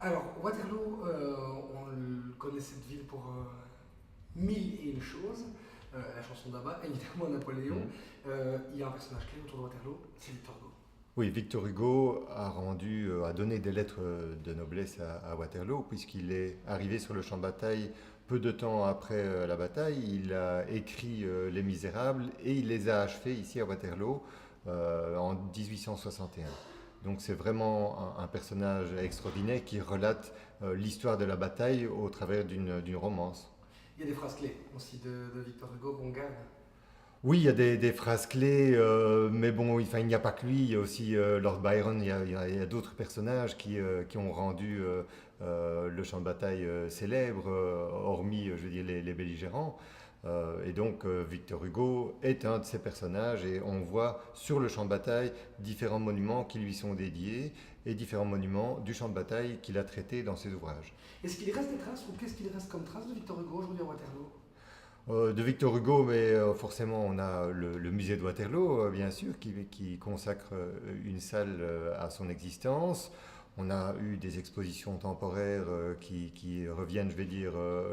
Alors, Waterloo, on connaît cette ville pour mille et une choses. La chanson d'Abba, évidemment Napoléon. Mhm. Il y a un personnage clé autour de Waterloo, c'est Victor Hugo. Oui, Victor Hugo a donné des lettres de noblesse à Waterloo, puisqu'il est arrivé sur le champ de bataille peu de temps après la bataille. Il a écrit Les Misérables et il les a achevés ici à Waterloo en 1861. Donc c'est vraiment un personnage extraordinaire qui relate l'histoire de la bataille au travers d'une romance. Il y a des phrases clés aussi de Victor Hugo qu'on garde. Oui, il y a des phrases clés, mais bon, enfin, il n'y a pas que lui, il y a aussi Lord Byron, il y a d'autres personnages qui ont rendu le champ de bataille célèbre, hormis, je veux dire, les belligérants. Et donc, Victor Hugo est un de ces personnages, et on voit sur le champ de bataille différents monuments qui lui sont dédiés, et différents monuments du champ de bataille qu'il a traités dans ses ouvrages. Est-ce qu'il reste des traces ou qu'est-ce qu'il reste comme traces de Victor Hugo aujourd'hui à Waterloo? De Victor Hugo, mais forcément on a le musée de Waterloo, bien sûr, qui consacre une salle à son existence. On a eu des expositions temporaires qui reviennent, je vais dire,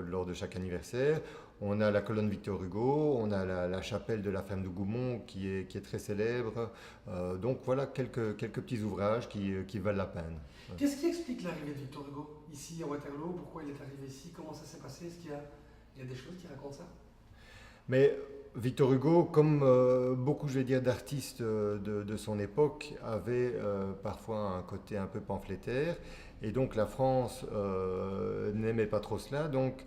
lors de chaque anniversaire. On a la colonne Victor Hugo, on a la chapelle de la femme de Goumont qui est très célèbre. Donc voilà quelques petits ouvrages qui valent la peine. Qu'est-ce qui explique l'arrivée de Victor Hugo ici à Waterloo? Pourquoi il est arrivé ici? Comment ça s'est passé? Est-ce qu'il y a des choses qui racontent ça? Mais Victor Hugo, comme beaucoup, je vais dire, d'artistes de son époque, avait parfois un côté un peu pamphlétaire, et donc la France n'aimait pas trop cela. Donc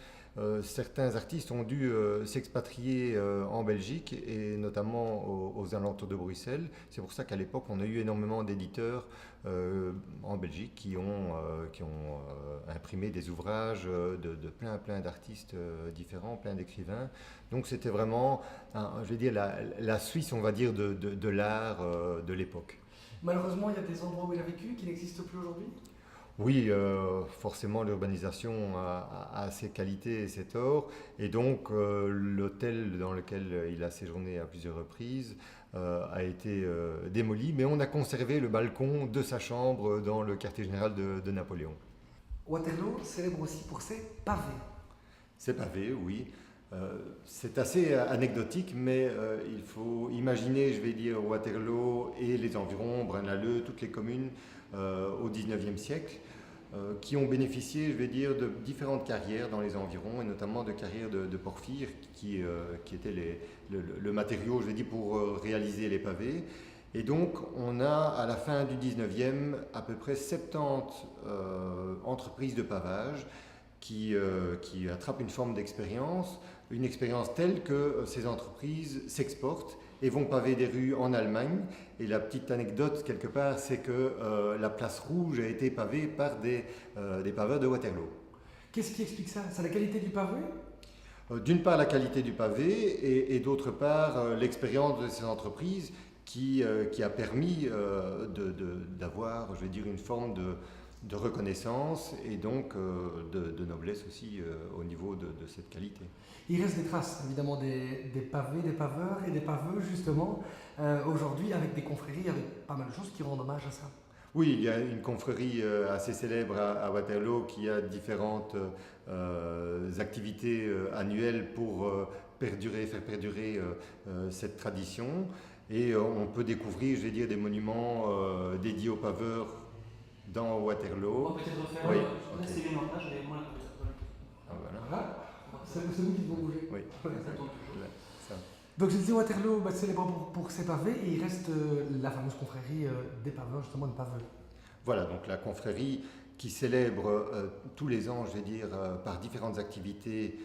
certains artistes ont dû s'expatrier en Belgique, et notamment aux alentours de Bruxelles. C'est pour ça qu'à l'époque, on a eu énormément d'éditeurs en Belgique qui ont imprimé des ouvrages de plein d'artistes différents, plein d'écrivains. Donc c'était vraiment, je vais dire, la Suisse, on va dire, de l'art de l'époque. Malheureusement, il y a des endroits où il a vécu qui n'existent plus aujourd'hui. Oui, forcément, l'urbanisation a ses qualités et ses torts. Et donc, l'hôtel dans lequel il a séjourné à plusieurs reprises a été démoli. Mais on a conservé le balcon de sa chambre dans le quartier général de Napoléon. Waterloo célèbre aussi pour ses pavés. C'est pavé, oui. C'est assez anecdotique, mais il faut imaginer, je vais dire, Waterloo et les environs, Braine-l'Alleud, toutes les communes au XIXe siècle, qui ont bénéficié, je vais dire, de différentes carrières dans les environs, et notamment de carrières de porphyre, qui étaient le matériau, je vais dire, pour réaliser les pavés. Et donc, on a, à la fin du 19e, à peu près 70 entreprises de pavage qui attrapent une forme d'expérience, une expérience telle que ces entreprises s'exportent et vont paver des rues en Allemagne. Et la petite anecdote, quelque part, c'est que la place rouge a été pavée par des paveurs de Waterloo. Qu'est-ce qui explique ça? C'est la qualité du pavé? D'une part, la qualité du pavé, et d'autre part, l'expérience de ces entreprises qui a permis d'avoir, je vais dire, une forme de reconnaissance, et donc de noblesse aussi au niveau de cette qualité. Il reste des traces, évidemment, des pavés, des paveurs et des paveux, justement, aujourd'hui, avec des confréries, avec pas mal de choses qui rendent hommage à ça. Oui, il y a une confrérie assez célèbre à Waterloo qui a différentes activités annuelles pour faire perdurer cette tradition. Et on peut découvrir, je vais dire, des monuments dédiés aux paveurs dans On Waterloo. va peut-être refaire. Oui, Là, ok. c'est bien en page, j'avais moins la Ah, voilà. Voilà, On va c'est faire. vous qui devez bouger. Oui, Ça tourne toujours. là, ça. Donc je disais Waterloo, célèbre pour ses pavés et il reste la fameuse confrérie des paveurs, justement, de paveux. Voilà, donc la confrérie qui célèbre tous les ans, je vais dire, par différentes activités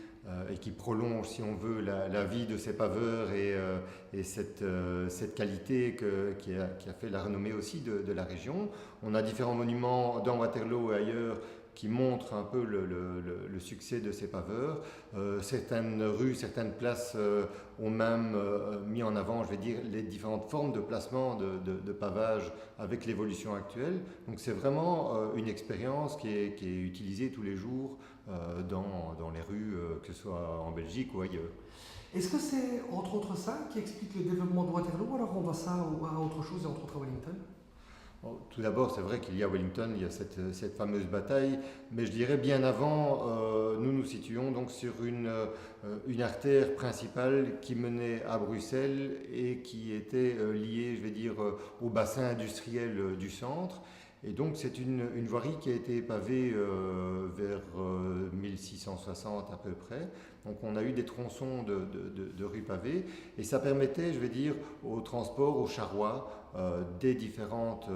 et qui prolonge, si on veut, la vie de ces paveurs et cette qualité qui a fait la renommée aussi de la région. On a différents monuments dans Waterloo et ailleurs qui montrent un peu le succès de ces paveurs. Certaines rues, certaines places ont même mis en avant, je vais dire, les différentes formes de placement de pavage avec l'évolution actuelle. Donc c'est vraiment une expérience qui est utilisée tous les jours dans les rues, que ce soit en Belgique ou ailleurs. Est-ce que c'est entre autres ça qui explique le développement de Waterloo ou alors on doit ça à autre chose et entre autres à Wellington? Bon, tout d'abord, c'est vrai qu'il y a Wellington, il y a cette fameuse bataille, mais je dirais bien avant, nous nous situons donc sur une artère principale qui menait à Bruxelles et qui était liée, je vais dire, au bassin industriel du centre. Et donc c'est une voirie qui a été pavée vers 1660 à peu près. Donc on a eu des tronçons de rues pavées et ça permettait, je vais dire, au transport, aux charrois, des différentes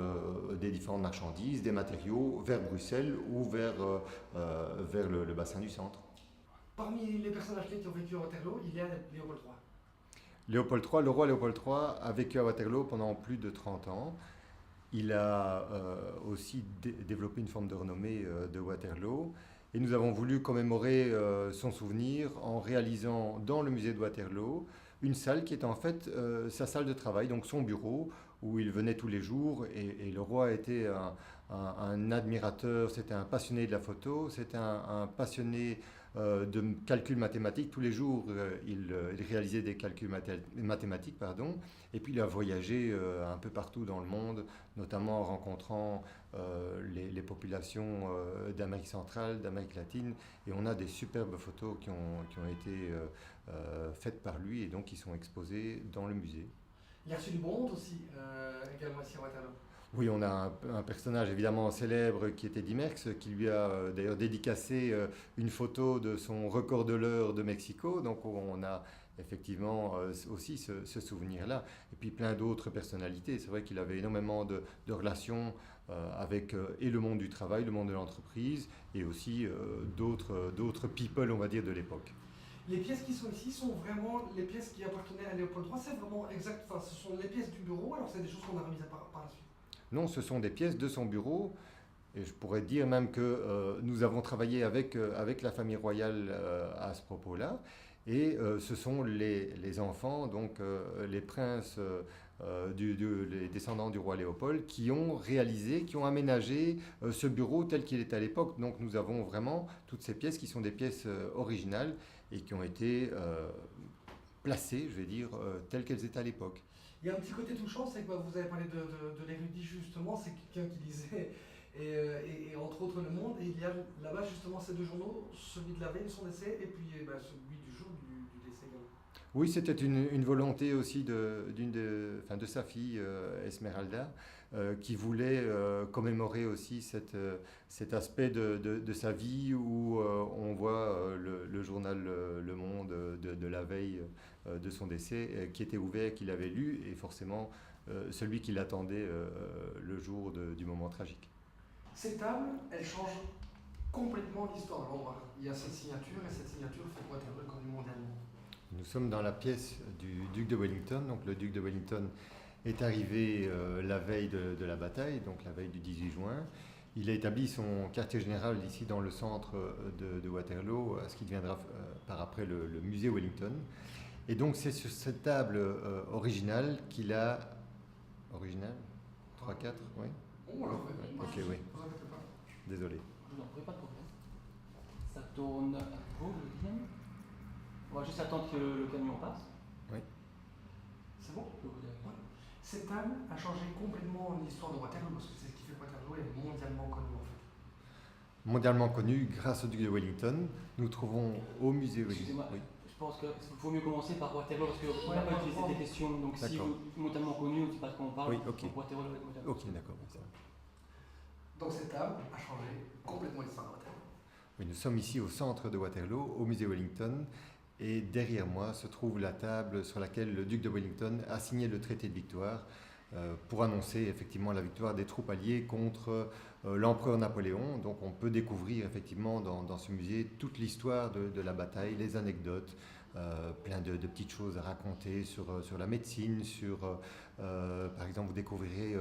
marchandises, des matériaux vers Bruxelles ou vers le bassin du centre. Parmi les personnages clés qui ont vécu à Waterloo, il y a Léopold III. Léopold III, le roi Léopold III a vécu à Waterloo pendant plus de 30 ans. Il a aussi développé une forme de renommée de Waterloo. Et nous avons voulu commémorer son souvenir en réalisant dans le musée de Waterloo une salle qui est en fait sa salle de travail, donc son bureau, où il venait tous les jours. Et le roi était un admirateur, c'était un passionné de la photo, c'était un passionné de calculs mathématiques. Tous les jours, il réalisait des calculs mathématiques, pardon. Et puis il a voyagé un peu partout dans le monde, notamment en rencontrant les populations d'Amérique centrale, d'Amérique latine. Et on a des superbes photos qui ont été faites par lui et donc qui sont exposées dans le musée. Il a reçu du monde aussi, également ici à Waterloo. Oui, on a un personnage évidemment célèbre qui était Dimerx, qui lui a d'ailleurs dédicacé une photo de son record de l'heure de Mexico. Donc on a effectivement aussi ce souvenir-là. Et puis plein d'autres personnalités. C'est vrai qu'il avait énormément de relations avec et le monde du travail, le monde de l'entreprise, et aussi d'autres people, on va dire, de l'époque. Les pièces qui sont ici sont vraiment les pièces qui appartenaient à Léopold III. C'est vraiment exact. Enfin, ce sont les pièces du bureau. Alors c'est des choses qu'on a remises par la suite. Non, ce sont des pièces de son bureau. Et je pourrais dire même que nous avons travaillé avec la famille royale à ce propos-là. Et ce sont les enfants, donc les princes, les descendants du roi Léopold, qui ont réalisé, qui ont aménagé ce bureau tel qu'il est à l'époque. Donc nous avons vraiment toutes ces pièces qui sont des pièces originales et qui ont été placées, je vais dire, telles qu'elles étaient à l'époque. Il y a un petit côté touchant, c'est que vous avez parlé de l'érudit justement, c'est quelqu'un qui lisait, et entre autres Le Monde, et il y a là-bas justement ces deux journaux, celui de la veille de son décès, et puis celui du jour du décès également. Oui, c'était une volonté aussi de sa fille, Esmeralda, qui voulait commémorer aussi cet aspect de sa vie où on voit le journal Le Monde de la veille de son décès, qui était ouvert, qu'il avait lu, et forcément celui qui l'attendait le jour du moment tragique. Ces tables, elles changent complètement l'histoire de l'endroit. Il y a cette signature, et cette signature fait Waterloo connu mondialement. Nous sommes dans la pièce du duc de Wellington. Donc le duc de Wellington est arrivé la veille de la bataille, donc la veille du 18 juin. Il a établi son quartier général ici dans le centre de Waterloo, ce qui deviendra par après le musée Wellington. Et donc c'est sur cette table originale qu'il a... Originale 3-4, oui. Oh, alors, Ok, oui. Désolé. Je n'en ferai pas de problème. Ça tourne à vous, le deuxième. On va juste attendre que le camion passe. Oui. C'est bon? Ouais. Cette table a changé complètement l'histoire de Waterloo, parce que c'est ce qui fait que Waterloo est mondialement connu en fait. Mondialement connu grâce au duc de Wellington. Nous trouvons au musée Wellington. Excusez-moi, Oui. je pense qu'il faut mieux commencer par Waterloo parce qu'on n'a pas utilisé des questions. Donc si D'accord. vous mondialement connu, on ne sait pas de quoi on parle. Oui, ok. Donc Waterloo avec mondialement. Ok, d'accord. Oui, ça va. Donc cette table a changé complètement l'histoire de Waterloo. Oui, nous sommes ici au centre de Waterloo, au musée Wellington. Et derrière moi se trouve la table sur laquelle le duc de Wellington a signé le traité de victoire pour annoncer effectivement la victoire des troupes alliées contre l'empereur Napoléon. Donc on peut découvrir effectivement dans ce musée toute l'histoire de la bataille, les anecdotes, plein de petites choses à raconter sur la médecine, par exemple vous découvrirez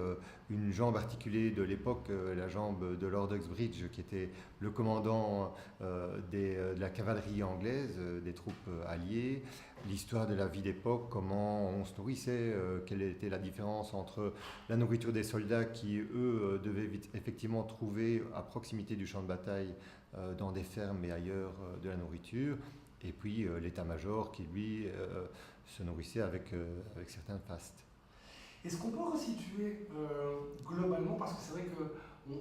une jambe articulée de l'époque, la jambe de Lord Uxbridge qui était le commandant de la cavalerie anglaise, des troupes alliées, l'histoire de la vie d'époque, comment on se nourrissait, quelle était la différence entre la nourriture des soldats qui eux devaient effectivement trouver à proximité du champ de bataille dans des fermes et ailleurs de la nourriture, et puis l'état-major qui lui se nourrissait avec certains fastes. Est-ce qu'on peut resituer globalement, parce que c'est vrai que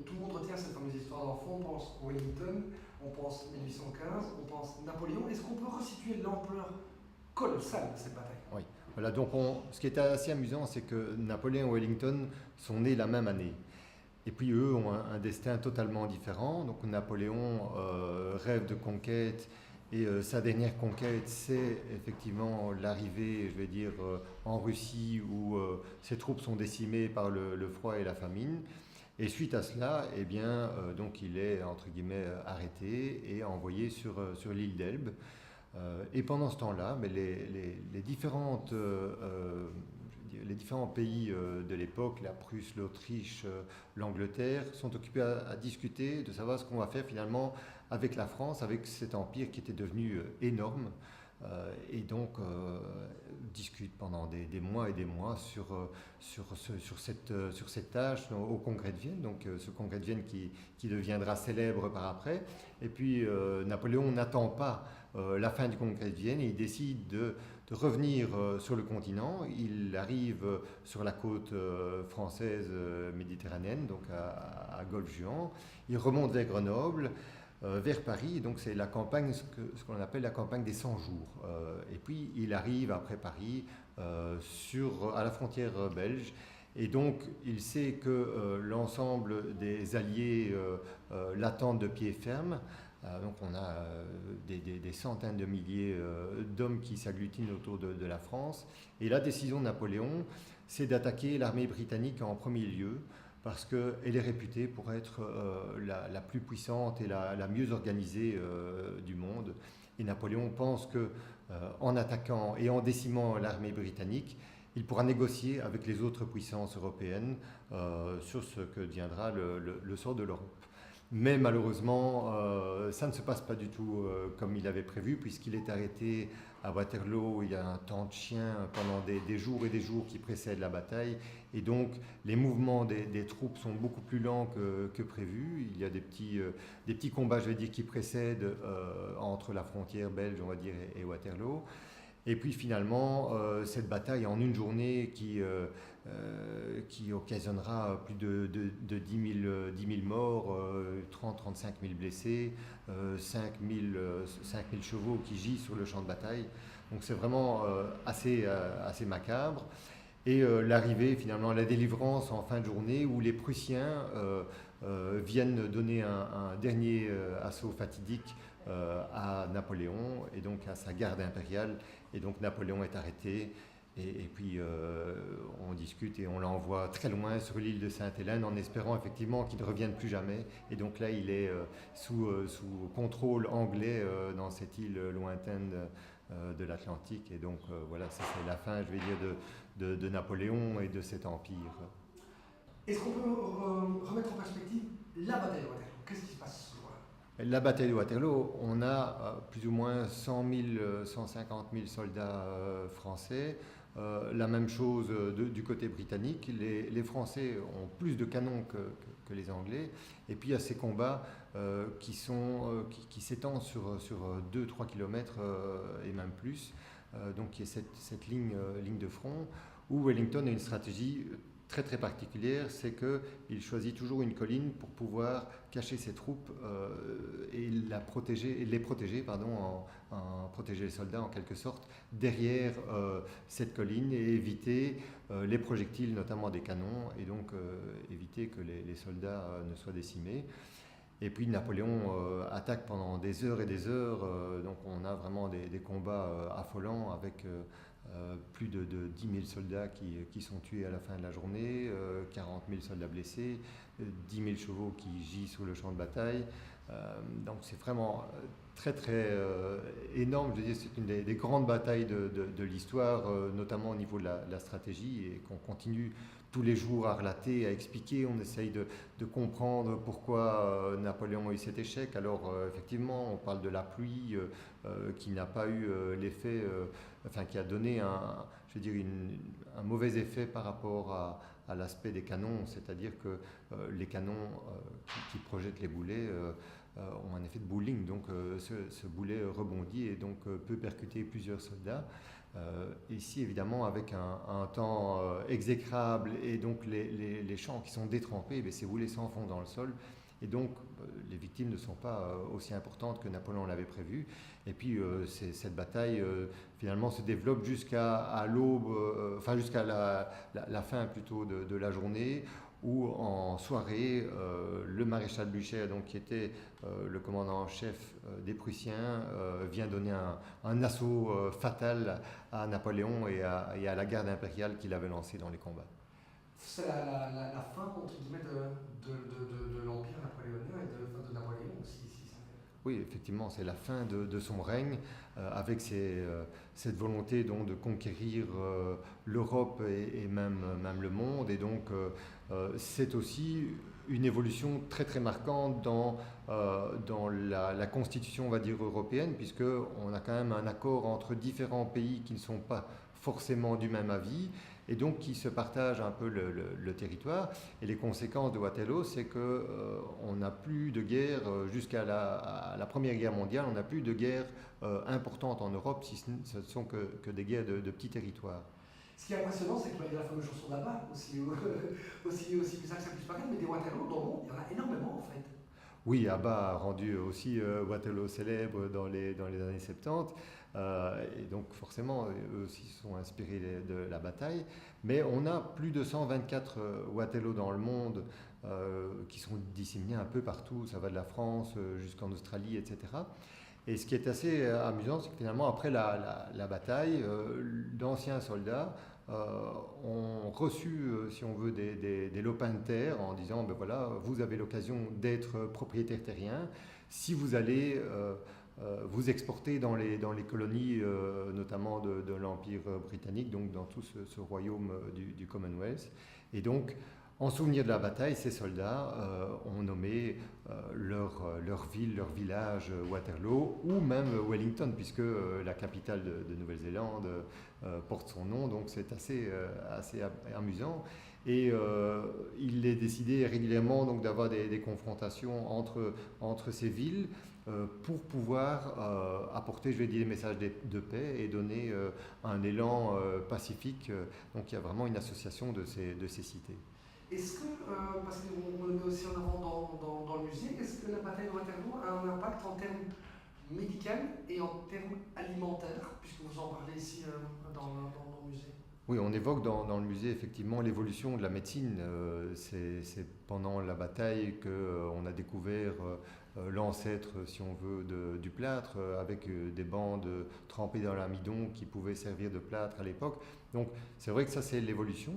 tout le monde retient cette fameuse histoire d'enfant, on pense Wellington, on pense 1815, on pense Napoléon. Est-ce qu'on peut resituer l'ampleur colossale de cette bataille? Oui. Voilà, donc ce qui est assez amusant, c'est que Napoléon et Wellington sont nés la même année. Et puis eux ont un destin totalement différent. Donc Napoléon rêve de conquête et sa dernière conquête, c'est effectivement l'arrivée, je vais dire, en Russie où ses troupes sont décimées par le froid et la famine. Et suite à cela, eh bien, donc il est entre guillemets arrêté et envoyé sur l'île d'Elbe. Et pendant ce temps-là, mais les les différents pays de l'époque, la Prusse, l'Autriche, l'Angleterre, sont occupés à discuter de savoir ce qu'on va faire finalement avec la France, avec cet empire qui était devenu énorme. Et donc discutent pendant des mois et des mois sur cette tâche au Congrès de Vienne, donc ce Congrès de Vienne qui deviendra célèbre par après. Et puis Napoléon n'attend pas la fin du Congrès de Vienne et il décide de revenir sur le continent. Il arrive sur la côte française méditerranéenne, donc à Golfe-Juan. Il remonte vers Grenoble, vers Paris, donc c'est la campagne, ce qu'on appelle la campagne des 100 jours. Et puis il arrive après Paris à la frontière belge. Et donc, il sait que l'ensemble des alliés l'attendent de pied ferme. Donc, on a des centaines de milliers d'hommes qui s'agglutinent autour de la France. Et la décision de Napoléon, c'est d'attaquer l'armée britannique en premier lieu, parce qu'elle est réputée pour être la plus puissante et la mieux organisée du monde. Et Napoléon pense qu'en attaquant et en décimant l'armée britannique, il pourra négocier avec les autres puissances européennes sur ce que deviendra le sort de l'Europe. Mais malheureusement, ça ne se passe pas du tout comme il avait prévu, puisqu'il est arrêté à Waterloo. Il y a un temps de chien pendant des jours et des jours qui précèdent la bataille. Et donc, les mouvements des troupes sont beaucoup plus lents que prévu. Il y a des petits combats, je vais dire, qui précèdent entre la frontière belge, on va dire, et Waterloo. Et puis finalement, cette bataille en une journée qui occasionnera plus de 10 000 morts, 30-35 000 blessés, 5 000 chevaux qui gisent sur le champ de bataille. Donc c'est vraiment assez macabre. Et l'arrivée, finalement, la délivrance en fin de journée où les Prussiens viennent donner un dernier assaut fatidique à Napoléon et donc à sa garde impériale. Et donc Napoléon est arrêté et puis on discute et on l'envoie très loin sur l'île de Sainte-Hélène en espérant effectivement qu'il ne revienne plus jamais. Et donc là, il est sous contrôle anglais dans cette île lointaine de l'Atlantique. Et donc voilà, ça c'est la fin, je vais dire, de Napoléon et de cet empire. Est-ce qu'on peut remettre en perspective la bataille de Waterloo? Qu'est-ce qui se passe? La bataille de Waterloo, on a plus ou moins 100 000, 150 000 soldats français. La même chose du côté britannique. Les Français ont plus de canons que les Anglais. Et puis il y a ces combats qui s'étendent sur 2-3 km et même plus. Donc il y a cette ligne de front où Wellington a une stratégie très très particulière, c'est qu'il choisit toujours une colline pour pouvoir cacher ses troupes et les protéger, protéger les soldats en quelque sorte derrière cette colline et éviter les projectiles, notamment des canons, et donc éviter que les soldats ne soient décimés. Et puis Napoléon attaque pendant des heures et des heures, donc on a vraiment des combats affolants avec plus de 10 000 soldats qui sont tués à la fin de la journée, 40 000 soldats blessés, 10 000 chevaux qui gisent sur le champ de bataille. Donc c'est vraiment très très énorme. Je veux dire, c'est une des grandes batailles de l'histoire, notamment au niveau de la stratégie, et qu'on continue tous les jours à relater, à expliquer. On essaye de comprendre pourquoi Napoléon a eu cet échec. Alors effectivement, on parle de la pluie qui n'a pas eu l'effet, qui a donné un mauvais effet par rapport à à l'aspect des canons, c'est-à-dire que les canons qui projettent les boulets ont un effet de bowling, donc ce boulet rebondit et donc peut percuter plusieurs soldats. Ici, évidemment, avec un temps exécrable et donc les champs qui sont détrempés, ces boulets s'enfoncent dans le sol. Et donc, les victimes ne sont pas aussi importantes que Napoléon l'avait prévu. Et puis, cette bataille, finalement, se développe jusqu'à l'aube, enfin jusqu'à la fin plutôt de la journée, où en soirée, le maréchal Blücher, donc, qui était le commandant en chef des Prussiens, vient donner un assaut fatal à Napoléon et à la garde impériale qu'il avait lancée dans les combats. C'est la fin, entre guillemets, de l'Empire napoléonien et de Napoléon aussi, ici. Oui, effectivement, c'est la fin de son règne, avec cette volonté donc, de conquérir l'Europe et même le monde. Et donc, c'est aussi une évolution très très marquante dans la constitution, on va dire, européenne, puisqu'on a quand même un accord entre différents pays qui ne sont pas forcément du même avis, et donc qui se partagent un peu le territoire. Et les conséquences de Waterloo, c'est qu'on n'a plus de guerre jusqu'à la Première Guerre mondiale, on n'a plus de guerre importante en Europe, si ce ne sont que des guerres de petits territoires. Ce qui est impressionnant, c'est qu'il y a la fameuse chanson là-bas, aussi bizarre que ça puisse paraître, mais des Waterloo dans le monde, il y en a énormément en fait. Oui, Abba a rendu aussi Waterloo célèbre dans les années 70. Et donc forcément, eux aussi se sont inspirés de la bataille. Mais on a plus de 124 Waterloo dans le monde qui sont disséminés un peu partout. Ça va de la France jusqu'en Australie, etc. Et ce qui est assez amusant, c'est que finalement, après la bataille, d'anciens soldats ont reçu, si on veut, des lopins de terre en disant, ben voilà, vous avez l'occasion d'être propriétaire terrien. Si vous allez vous exporter dans les colonies, notamment de l'Empire britannique, donc dans tout ce royaume du Commonwealth. Et donc, en souvenir de la bataille, ces soldats ont nommé leur ville, leur village Waterloo, ou même Wellington, puisque la capitale de Nouvelle-Zélande porte son nom, donc c'est assez amusant. Et il est décidé régulièrement donc, d'avoir des confrontations entre ces villes pour pouvoir apporter, je vais dire, des messages de paix et donner un élan pacifique. Donc il y a vraiment une association de ces cités. Est-ce que, parce qu'on le met aussi en avant dans le musée, est-ce que la bataille de Waterloo a un impact en termes médicaux et en termes alimentaires, puisque vous en parlez ici dans le musée? Oui, on évoque dans le musée effectivement l'évolution de la médecine. C'est pendant la bataille qu'on a découvert l'ancêtre, si on veut, du plâtre, avec des bandes trempées dans l'amidon qui pouvaient servir de plâtre à l'époque. Donc c'est vrai que ça c'est l'évolution.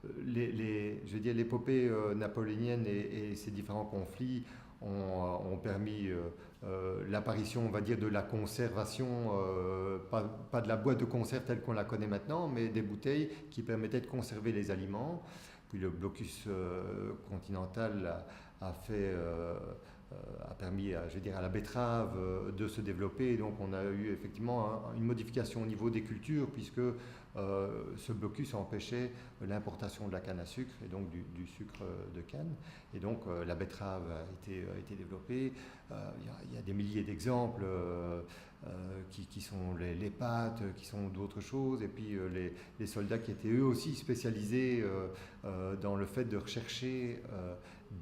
Je veux dire, l'épopée napoléonienne et ces différents conflits ont permis l'apparition, on va dire, de la conservation, pas de la boîte de conserve telle qu'on la connaît maintenant, mais des bouteilles qui permettaient de conserver les aliments. Puis le blocus continental a permis, je veux dire, à la betterave de se développer. Donc on a eu effectivement une modification au niveau des cultures, puisque ce blocus empêchait l'importation de la canne à sucre et donc du sucre de canne. Et donc la betterave a été développée. Il y a des milliers d'exemples qui sont les pâtes, qui sont d'autres choses. Et puis les soldats qui étaient eux aussi spécialisés dans le fait de rechercher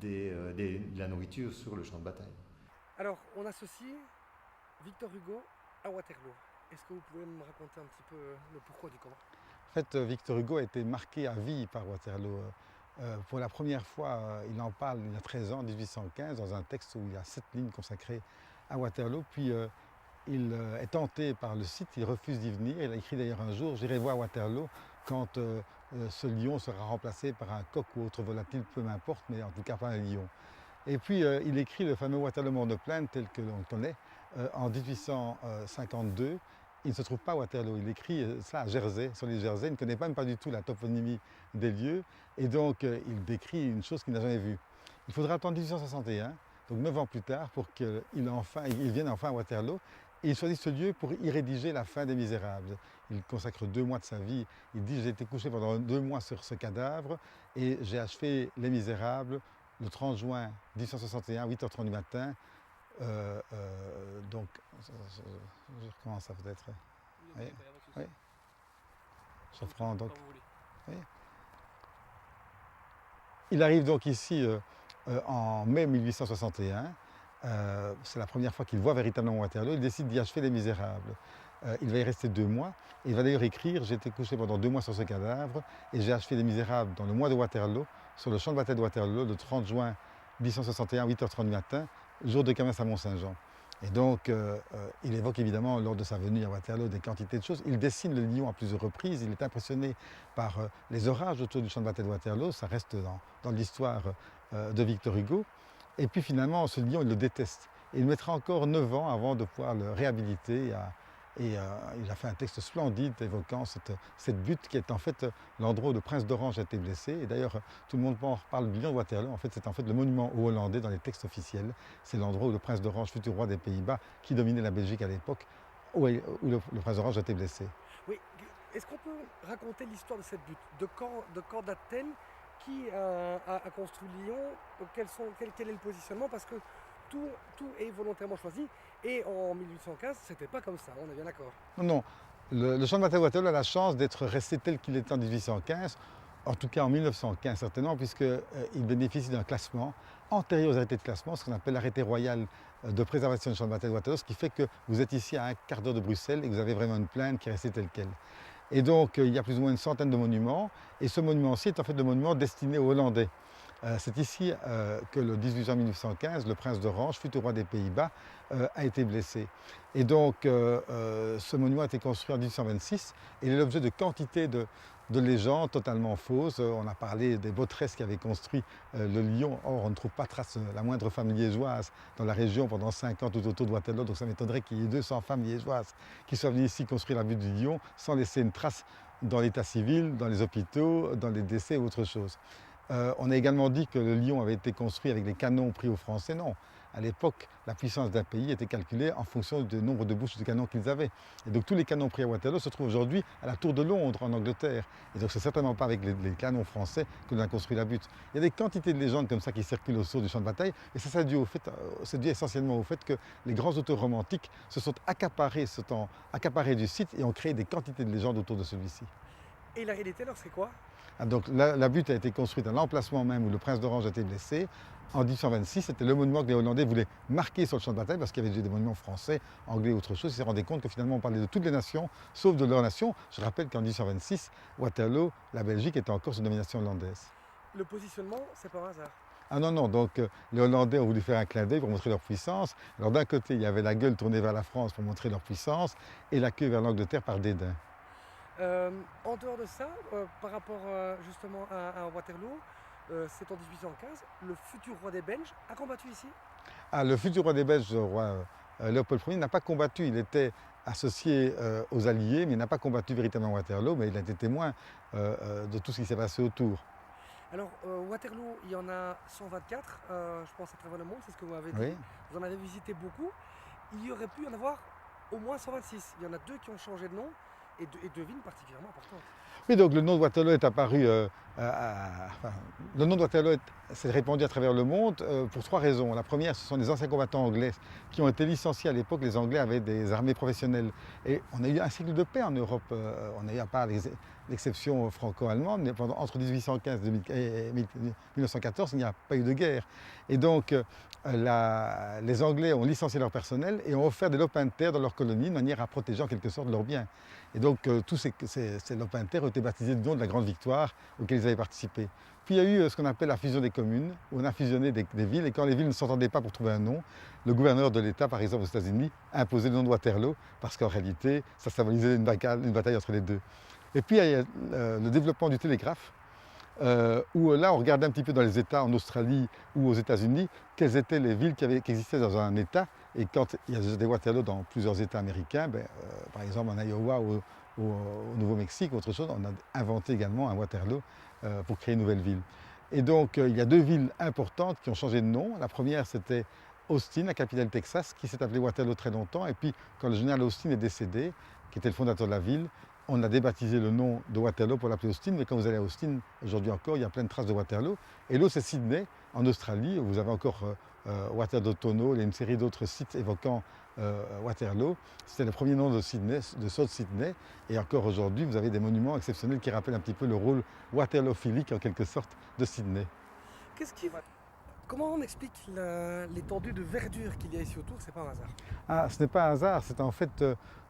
de la nourriture sur le champ de bataille. Alors, on associe Victor Hugo à Waterloo. Est-ce que vous pouvez me raconter un petit peu le pourquoi du comment? En fait, Victor Hugo a été marqué à vie par Waterloo. Pour la première fois, il en parle il y a 13 ans, en 1815, dans un texte où il y a 7 lignes consacrées à Waterloo. Puis il est tenté par le site, il refuse d'y venir. Il a écrit d'ailleurs un jour, j'irai voir Waterloo quand ce lion sera remplacé par un coq ou autre volatile, peu m'importe, mais en tout cas pas un lion. Et puis il écrit le fameux Waterloo Mort de Plaine tel que l'on le connaît en 1852. Il ne se trouve pas à Waterloo, il écrit ça à Jersey, sur les Jersey, il ne connaît même pas du tout la toponymie des lieux, et donc il décrit une chose qu'il n'a jamais vue. Il faudra attendre 1861, donc 9 ans plus tard, pour qu'il vienne enfin à Waterloo, et il choisit ce lieu pour y rédiger La fin des Misérables. il consacre 2 mois de sa vie. Il dit « J'ai été couché pendant 2 mois sur ce cadavre et j'ai achevé Les Misérables le 30 juin 1861, 8h30 du matin. » Donc, je recommence ça peut-être. Oui, oui. Je reprends donc. Oui. Il arrive donc ici en mai 1861. C'est la première fois qu'il voit véritablement Waterloo. Il décide d'y achever Les Misérables. Il va y rester 2 mois. Et il va d'ailleurs écrire « J'ai été couché pendant 2 mois sur ce cadavre et j'ai achevé Les Misérables dans le mois de Waterloo, sur le champ de bataille de Waterloo, le 30 juin 1861, 8h30 du matin, jour de kermesse à Mont-Saint-Jean. » Et donc, il évoque évidemment, lors de sa venue à Waterloo, des quantités de choses. Il dessine le lion à plusieurs reprises. Il est impressionné par les orages autour du champ de bataille de Waterloo. Ça reste dans l'histoire de Victor Hugo. Et puis finalement, ce lion, il le déteste. Et il mettra encore 9 ans avant de pouvoir le réhabiliter. Et il a fait un texte splendide évoquant cette butte qui est en fait l'endroit où le prince d'Orange a été blessé. Et d'ailleurs, tout le monde parle du lion de Waterloo. En fait, c'est en fait le monument aux Hollandais dans les textes officiels. C'est l'endroit où le prince d'Orange, futur roi des Pays-Bas, qui dominait la Belgique à l'époque, où le prince d'Orange a été blessé. Oui, est-ce qu'on peut raconter l'histoire de cette butte? De quand date-t-elle? Qui a construit le lion? Quel est le positionnement? Parce que tout est volontairement choisi. Et en 1815, c'était pas comme ça, on est bien d'accord. Non, le champ de bataille de Waterloo a la chance d'être resté tel qu'il était en 1815, en tout cas en 1915 certainement, puisqu'il bénéficie d'un classement antérieur aux arrêtés de classement, ce qu'on appelle l'arrêté royal de préservation du champ de bataille de Waterloo, ce qui fait que vous êtes ici à un quart d'heure de Bruxelles et que vous avez vraiment une plaine qui est restée telle qu'elle. Et donc, il y a plus ou moins une centaine de monuments, et ce monument-ci est en fait le monument destiné aux Hollandais. C'est ici que le 18 juin 1915, le prince d'Orange, futur roi des Pays-Bas, a été blessé. Et donc, ce monument a été construit en 1826 et il est l'objet de quantité de légendes totalement fausses. On a parlé des Botterès qui avaient construit le lion. Or, on ne trouve pas trace la moindre femme liégeoise dans la région pendant 5 ans tout autour de Waterloo. Donc, ça m'étonnerait qu'il y ait 200 femmes liégeoises qui soient venues ici construire la butte du lion sans laisser une trace dans l'état civil, dans les hôpitaux, dans les décès ou autre chose. On a également dit que le lion avait été construit avec des canons pris aux Français. Non, à l'époque, la puissance d'un pays était calculée en fonction du nombre de bouches de canons qu'ils avaient. Et donc tous les canons pris à Waterloo se trouvent aujourd'hui à la Tour de Londres, en Angleterre. Et donc c'est certainement pas avec les canons français que l'on a construit la butte. Il y a des quantités de légendes comme ça qui circulent autour du champ de bataille. Et ça, c'est dû essentiellement au fait que les grands auteurs romantiques se sont accaparés du site et ont créé des quantités de légendes autour de celui-ci. Et la réalité, alors, c'est quoi? Donc la butte a été construite à l'emplacement même où le prince d'Orange a été blessé. En 1826, c'était le monument que les Hollandais voulaient marquer sur le champ de bataille parce qu'il y avait déjà des monuments français, anglais ou autre chose. Ils se rendaient compte que finalement on parlait de toutes les nations, sauf de leur nation. Je rappelle qu'en 1826, Waterloo, la Belgique était encore sous domination hollandaise. Le positionnement, c'est par hasard? Ah non, non, donc les Hollandais ont voulu faire un clin d'œil pour montrer leur puissance. Alors d'un côté, il y avait la gueule tournée vers la France pour montrer leur puissance et la queue vers l'Angleterre par dédain. En dehors de ça, par rapport justement à Waterloo, c'est en 1815, le futur roi des Belges a combattu ici? Ah, le futur roi des Belges, le roi Léopold Ier, n'a pas combattu. Il était associé aux Alliés, mais il n'a pas combattu véritablement Waterloo, mais il a été témoin de tout ce qui s'est passé autour. Alors, Waterloo, il y en a 124, je pense à travers le monde, c'est ce que vous m'avez dit. Oui. Vous en avez visité beaucoup. Il y aurait pu y en avoir au moins 126. Il y en a 2 qui ont changé de nom. Et 2 villes particulièrement importantes. Oui, donc le nom de Waterloo est apparu, le nom de Waterloo s'est répandu à travers le monde pour 3 raisons. La première, ce sont des anciens combattants anglais qui ont été licenciés à l'époque. Les Anglais avaient des armées professionnelles. Et on a eu un cycle de paix en Europe. On a eu, à part l'exception franco-allemande, mais entre 1815 et 1914, il n'y a pas eu de guerre. Et donc, les Anglais ont licencié leur personnel et ont offert des lopins de terre dans leurs colonies de manière à protéger en quelque sorte leurs biens. Et donc, tous ces lopins de terre ont été baptisés du nom de la Grande Victoire auquel ils avaient participé. Puis il y a eu ce qu'on appelle la fusion des communes, où on a fusionné des villes, et quand les villes ne s'entendaient pas pour trouver un nom, le gouverneur de l'État, par exemple aux États-Unis, a imposé le nom de Waterloo, parce qu'en réalité, ça symbolisait une bataille entre les deux. Et puis il y a le développement du télégraphe, où là on regardait un petit peu dans les États, en Australie ou aux États-Unis, quelles étaient les villes qui existaient dans un État. Et quand il y a des Waterloo dans plusieurs États américains, par exemple en Iowa ou au Nouveau-Mexique, autre chose, on a inventé également un Waterloo pour créer une nouvelle ville. Et donc il y a 2 villes importantes qui ont changé de nom. La première c'était Austin, la capitale du Texas, qui s'est appelée Waterloo très longtemps. Et puis quand le général Austin est décédé, qui était le fondateur de la ville, on a débaptisé le nom de Waterloo pour l'appeler Austin, mais quand vous allez à Austin, aujourd'hui encore, il y a plein de traces de Waterloo. Et l'autre, c'est Sydney, en Australie, où vous avez encore Waterloo Tunnel et une série d'autres sites évoquant Waterloo. C'était le premier nom de Sydney, de South Sydney. Et encore aujourd'hui, vous avez des monuments exceptionnels qui rappellent un petit peu le rôle waterloophilique, en quelque sorte, de Sydney. Comment on explique l'étendue de verdure qu'il y a ici autour? C'est pas un hasard. Ah, ce n'est pas un hasard, c'est en fait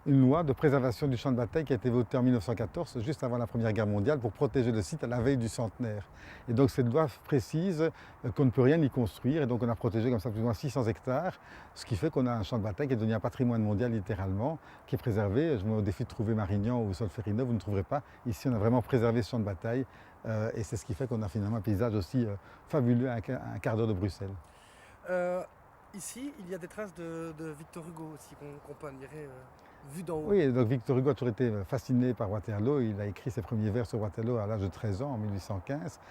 une loi de préservation du champ de bataille qui a été votée en 1914, juste avant la Première Guerre mondiale, pour protéger le site à la veille du centenaire. Et donc cette loi précise qu'on ne peut rien y construire, et donc on a protégé comme ça plus ou moins 600 hectares, ce qui fait qu'on a un champ de bataille qui est devenu un patrimoine mondial littéralement, qui est préservé. Je me mets au défi de trouver Marignan ou Solferino, vous ne trouverez pas. Ici on a vraiment préservé ce champ de bataille, et c'est ce qui fait qu'on a finalement un paysage aussi fabuleux à un quart d'heure de Bruxelles. Ici, il y a des traces de Victor Hugo aussi qu'on peut admirer vu d'en haut. Oui, donc Victor Hugo a toujours été fasciné par Waterloo. Il a écrit ses premiers vers sur Waterloo à l'âge de 13 ans, en 1815.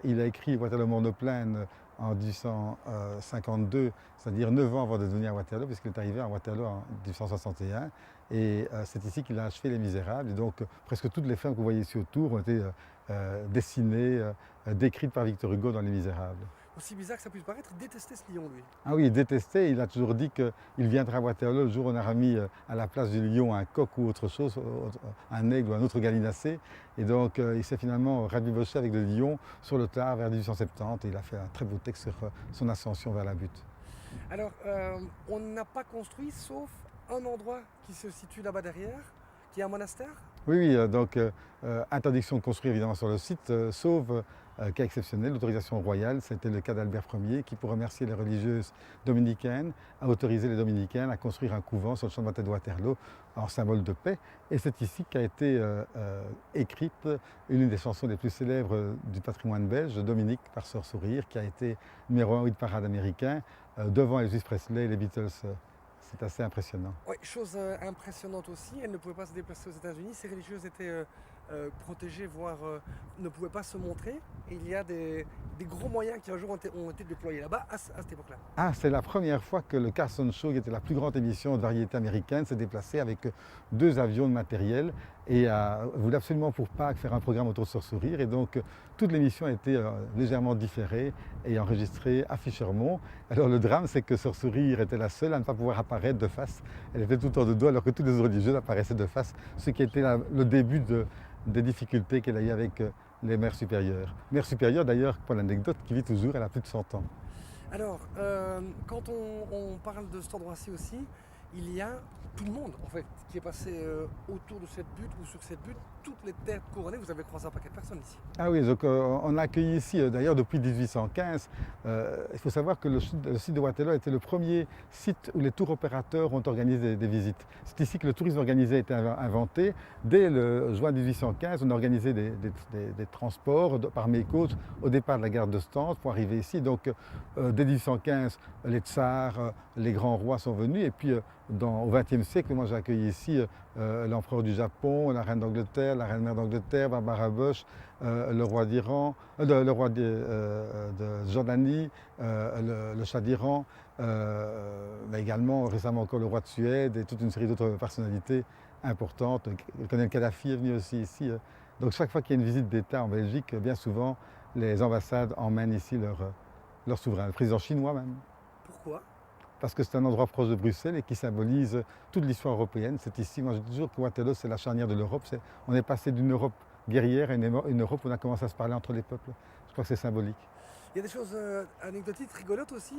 Il a écrit Waterloo Monoplane en 1852, c'est-à-dire 9 ans avant de devenir Waterloo, puisqu'il est arrivé à Waterloo en 1861. Et c'est ici qu'il a achevé Les Misérables. Et donc presque toutes les femmes que vous voyez ici autour ont été dessinées, décrites par Victor Hugo dans Les Misérables. Aussi bizarre que ça puisse paraître, il détestait ce lion, lui. Ah oui, il détestait, il a toujours dit qu'il viendra à Waterloo le jour où on aura mis à la place du lion un coq ou autre chose, un aigle ou un autre gallinacé. Et donc il s'est finalement rabiboché avec le lion sur le tard vers 1870 et il a fait un très beau texte sur son ascension vers la butte. Alors, on n'a pas construit sauf un endroit qui se situe là-bas derrière, qui est un monastère. Oui, donc interdiction de construire évidemment sur le site, sauf cas exceptionnel, l'autorisation royale, c'était le cas d'Albert Ier qui, pour remercier les religieuses dominicaines, a autorisé les dominicaines à construire un couvent sur le champ de bataille de Waterloo en symbole de paix. Et c'est ici qu'a été écrite une des chansons les plus célèbres du patrimoine belge, Dominique par Sœur Sourire, qui a été numéro 1 hit parade américain devant Elvis Presley et les Beatles. C'est assez impressionnant. Oui, chose impressionnante aussi, elles ne pouvaient pas se déplacer aux États-Unis, ces religieuses étaient protégées, voire ne pouvaient pas se montrer. Et il y a des gros moyens qui un jour ont été déployés là-bas à cette époque-là. Ah, c'est la première fois que le Carson Show, qui était la plus grande émission de variété américaine, s'est déplacé avec 2 avions de matériel et voulait absolument pour Pâques faire un programme autour de Sœur Sourire. Et donc toute l'émission a été légèrement différée et enregistrée à Fischermont. Alors le drame, c'est que Sœur Sourire était la seule à ne pas pouvoir apparaître de face. Elle était tout le temps de dos alors que tous les religieux apparaissaient de face, ce qui était le début des difficultés qu'elle a eu avec les mères supérieures. Mère supérieure d'ailleurs, pour l'anecdote, qui vit toujours, elle a plus de 100 ans. Alors, quand on parle de cet endroit-ci aussi, il y a tout le monde en fait qui est passé autour de cette butte ou sur cette butte, toutes les terres couronnées, vous avez croisé un paquet de personnes ici. Ah oui, donc on a accueilli ici, d'ailleurs depuis 1815, il faut savoir que le site de Waterloo a été le premier site où les tours opérateurs ont organisé des visites. C'est ici que le tourisme organisé a été inventé. Dès le juin 1815, on a organisé des transports par mécote au départ de la gare de Stans pour arriver ici. Donc dès 1815, les tsars, les grands rois sont venus et puis au XXe siècle, moi j'ai accueilli ici l'empereur du Japon, la reine d'Angleterre, la reine-mère d'Angleterre, Barbara Bush, le roi d'Iran, le roi de Jordanie, le Shah d'Iran, mais également récemment encore le roi de Suède et toute une série d'autres personnalités importantes. Le colonel Kadhafi est venu aussi ici. Donc chaque fois qu'il y a une visite d'État en Belgique, bien souvent les ambassades emmènent ici leur souverain, le président chinois même. Pourquoi ? Parce que c'est un endroit proche de Bruxelles et qui symbolise toute l'histoire européenne. C'est ici, moi je dis toujours que Waterloo c'est la charnière de l'Europe. On est passé d'une Europe guerrière à une Europe où on a commencé à se parler entre les peuples. Je crois que c'est symbolique. Il y a des choses anecdotiques, rigolotes aussi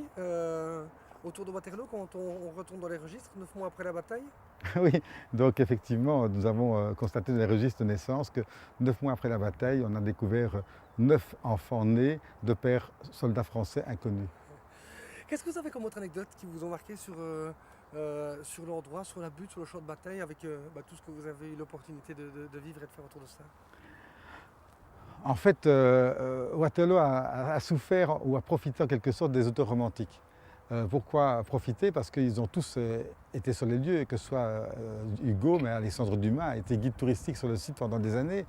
autour de Waterloo quand on retourne dans les registres 9 mois après la bataille. Oui, donc effectivement nous avons constaté dans les registres de naissance que 9 mois après la bataille, on a découvert 9 enfants nés de pères soldats français inconnus. Qu'est-ce que vous avez comme autre anecdote qui vous ont marqué sur l'endroit, sur la butte, sur le champ de bataille, avec tout ce que vous avez eu l'opportunité de vivre et de faire autour de ça? En fait, Waterloo a souffert ou a profité en quelque sorte des auteurs romantiques. Pourquoi profiter? Parce qu'ils ont tous été sur les lieux, que ce soit Hugo, mais Alexandre Dumas a été guide touristique sur le site pendant des années.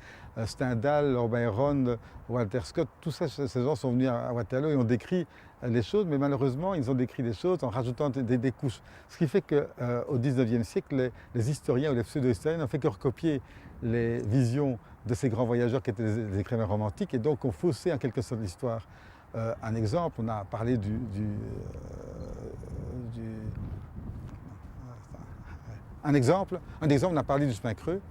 Stendhal, Lord Byron, Walter Scott, tous ces gens sont venus à Waterloo et ont décrit les choses, mais malheureusement, ils ont décrit les choses en rajoutant des couches. Ce qui fait qu'au XIXe siècle, les historiens ou les pseudo-historiens n'ont fait que recopier les visions de ces grands voyageurs qui étaient des écrivains romantiques et donc ont faussé en quelque sorte l'histoire. Un exemple, on a parlé un exemple, on a parlé du chemin creux,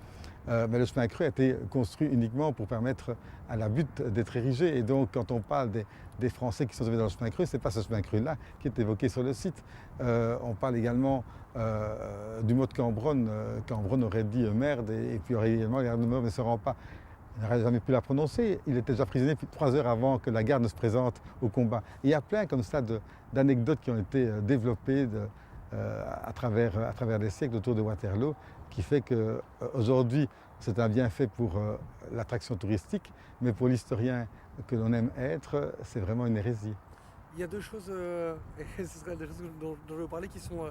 mais le chemin creux a été construit uniquement pour permettre à la butte d'être érigée. Et donc, quand on parle des Français qui sont arrivés dans le chemin creux, ce n'est pas ce chemin creux-là qui est évoqué sur le site. On parle également du mot de Cambronne. Cambronne aurait dit merde, et puis aurait également les gardes de mort ne se rend pas. Il n'aurait jamais pu la prononcer. Il était déjà prisonnier 3 heures avant que la garde ne se présente au combat. Et il y a plein comme ça d'anecdotes qui ont été développées à travers les siècles autour de Waterloo, qui fait qu'aujourd'hui, c'est un bienfait pour l'attraction touristique, mais pour l'historien que l'on aime être, c'est vraiment une hérésie. Il y a deux choses, et ce sera des choses dont je vais vous parler, qui sont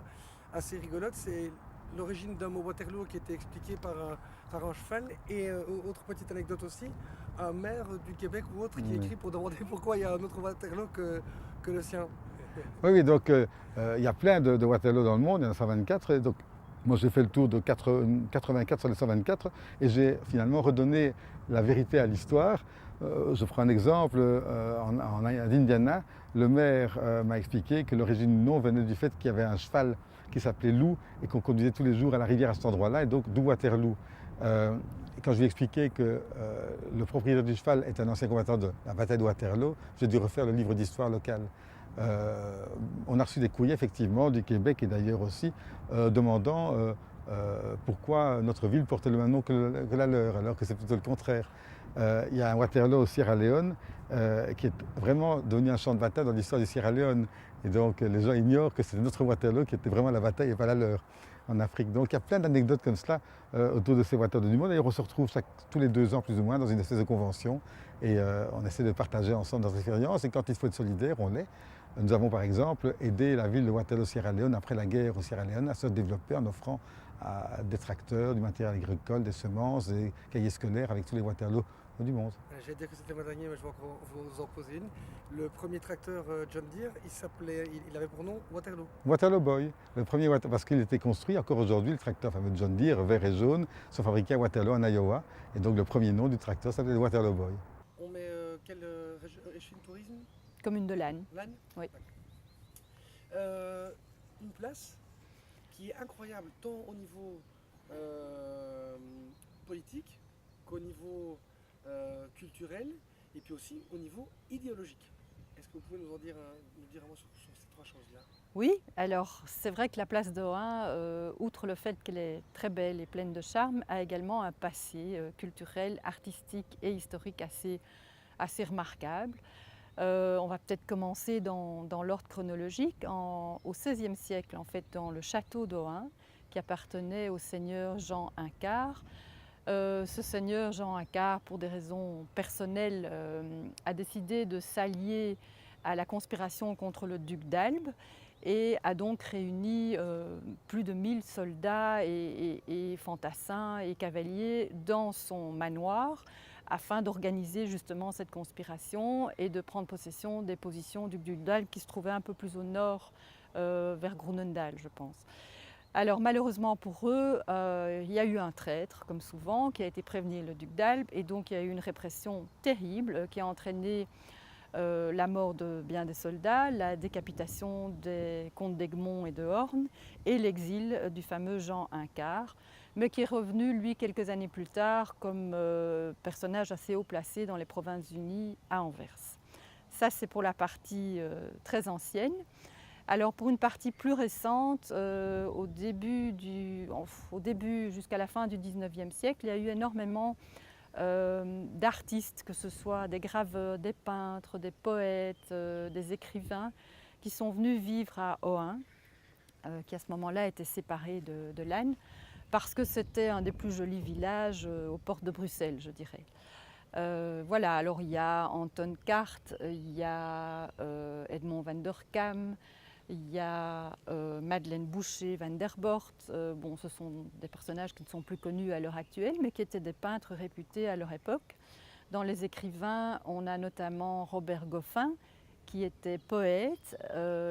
assez rigolotes. C'est l'origine d'un mot Waterloo qui était expliqué par un cheval, et autre petite anecdote aussi, un maire du Québec ou autre qui écrit pour demander pourquoi il y a un autre Waterloo que le sien. Oui, donc il y a plein de Waterloo dans le monde, il y en a 124, et donc moi j'ai fait le tour de 84 sur les 124 et j'ai finalement redonné la vérité à l'histoire. Je prends un exemple, en Indiana, le maire m'a expliqué que l'origine du nom venait du fait qu'il y avait un cheval qui s'appelait Lou et qu'on conduisait tous les jours à la rivière à cet endroit-là, et donc d'où Waterloo. Quand je lui ai expliqué que le propriétaire du cheval est un ancien combattant de la bataille de Waterloo, j'ai dû refaire le livre d'histoire locale. On a reçu des courriers effectivement du Québec et d'ailleurs aussi demandant pourquoi notre ville portait le même nom que la leur, alors que c'est plutôt le contraire. Il y a un Waterloo au Sierra Leone qui est vraiment devenu un champ de bataille dans l'histoire du Sierra Leone. Et donc les gens ignorent que c'est notre Waterloo qui était vraiment la bataille et pas la leur en Afrique. Donc il y a plein d'anecdotes comme cela autour de ces Waterloo du monde. D'ailleurs on se retrouve tous les 2 ans plus ou moins dans une espèce de convention et on essaie de partager ensemble nos expériences, et quand il faut être solidaire, on l'est. Nous avons par exemple aidé la ville de Waterloo Sierra Leone après la guerre au Sierra Leone à se développer en offrant des tracteurs, du matériel agricole, des semences, des cahiers scolaires avec tous les Waterloo du monde. Je vais dire que c'était mon dernier, mais je vais encore vous en poser une. Le premier tracteur John Deere, il avait pour nom Waterloo. Waterloo Boy, le premier parce qu'il était construit encore aujourd'hui, le tracteur fameux John Deere, vert et jaune, sont fabriqués à Waterloo en Iowa. Et donc le premier nom du tracteur s'appelait Waterloo Boy. On met quelle région de tourisme? Commune de Lannes. Lannes? Oui. Une place qui est incroyable tant au niveau politique qu'au niveau culturel et puis aussi au niveau idéologique. Est-ce que vous pouvez nous dire un mot sur ces 3 choses-là? Oui, alors c'est vrai que la place d'Ohain, outre le fait qu'elle est très belle et pleine de charme, a également un passé culturel, artistique et historique assez remarquable. On va peut-être commencer dans l'ordre chronologique. Au XVIe siècle, en fait, dans le château d'Ohain, qui appartenait au seigneur Jean Hincard. Ce seigneur Jean Hincard, pour des raisons personnelles, a décidé de s'allier à la conspiration contre le duc d'Albe et a donc réuni plus de 1000 soldats et fantassins et cavaliers dans son manoir afin d'organiser justement cette conspiration et de prendre possession des positions du duc d'Albe qui se trouvaient un peu plus au nord, vers Groenendael, je pense. Alors malheureusement pour eux, il y a eu un traître, comme souvent, qui a été prévenu le duc d'Albe, et donc il y a eu une répression terrible qui a entraîné la mort de bien des soldats, la décapitation des comtes d'Egmont et de Horn et l'exil du fameux Jean Hincard, mais qui est revenu, lui, quelques années plus tard, comme personnage assez haut placé dans les Provinces-Unies à Anvers. Ça, c'est pour la partie très ancienne. Alors pour une partie plus récente, au début jusqu'à la fin du XIXe siècle, il y a eu énormément d'artistes, que ce soit des graveurs, des peintres, des poètes, des écrivains, qui sont venus vivre à Ohain, qui à ce moment-là était séparé de Lannes, parce que c'était un des plus jolis villages aux portes de Bruxelles, je dirais. Voilà, alors il y a Anton Cart, il y a Edmond van der Kam, il y a Madeleine Boucher, Van der Bort. Bon, ce sont des personnages qui ne sont plus connus à l'heure actuelle, mais qui étaient des peintres réputés à leur époque. Dans les écrivains, on a notamment Robert Goffin, qui était poète,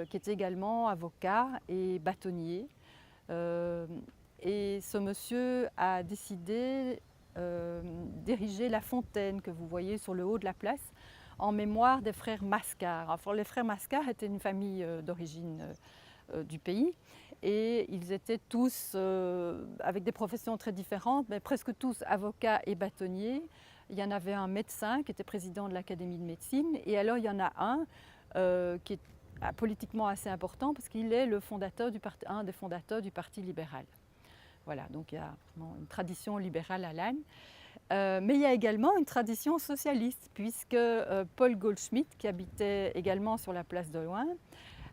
qui était également avocat et bâtonnier. Et ce monsieur a décidé d'ériger la fontaine que vous voyez sur le haut de la place en mémoire des frères Mascar. Enfin, les frères Mascar étaient une famille d'origine du pays et ils étaient tous avec des professions très différentes, mais presque tous avocats et bâtonniers. Il y en avait un médecin qui était président de l'Académie de médecine et alors il y en a un qui est politiquement assez important parce qu'il est un des fondateurs du Parti libéral. Voilà, donc il y a vraiment une tradition libérale à Lannes. Mais il y a également une tradition socialiste, puisque Paul Goldschmidt, qui habitait également sur la place de Loing,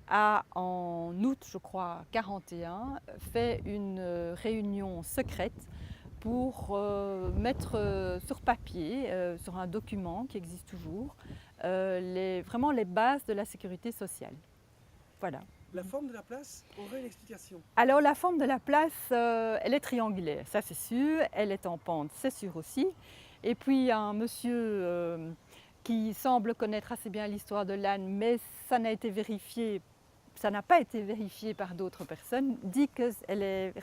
a en août, je crois, 1941, fait une réunion secrète pour mettre sur papier, sur un document qui existe toujours, vraiment les bases de la sécurité sociale. Voilà. La forme de la place aurait une explication. Alors la forme de la place, elle est triangulaire, ça c'est sûr. Elle est en pente, c'est sûr aussi. Et puis un monsieur qui semble connaître assez bien l'histoire de Lannes, mais ça n'a pas été vérifié par d'autres personnes, dit qu'elle est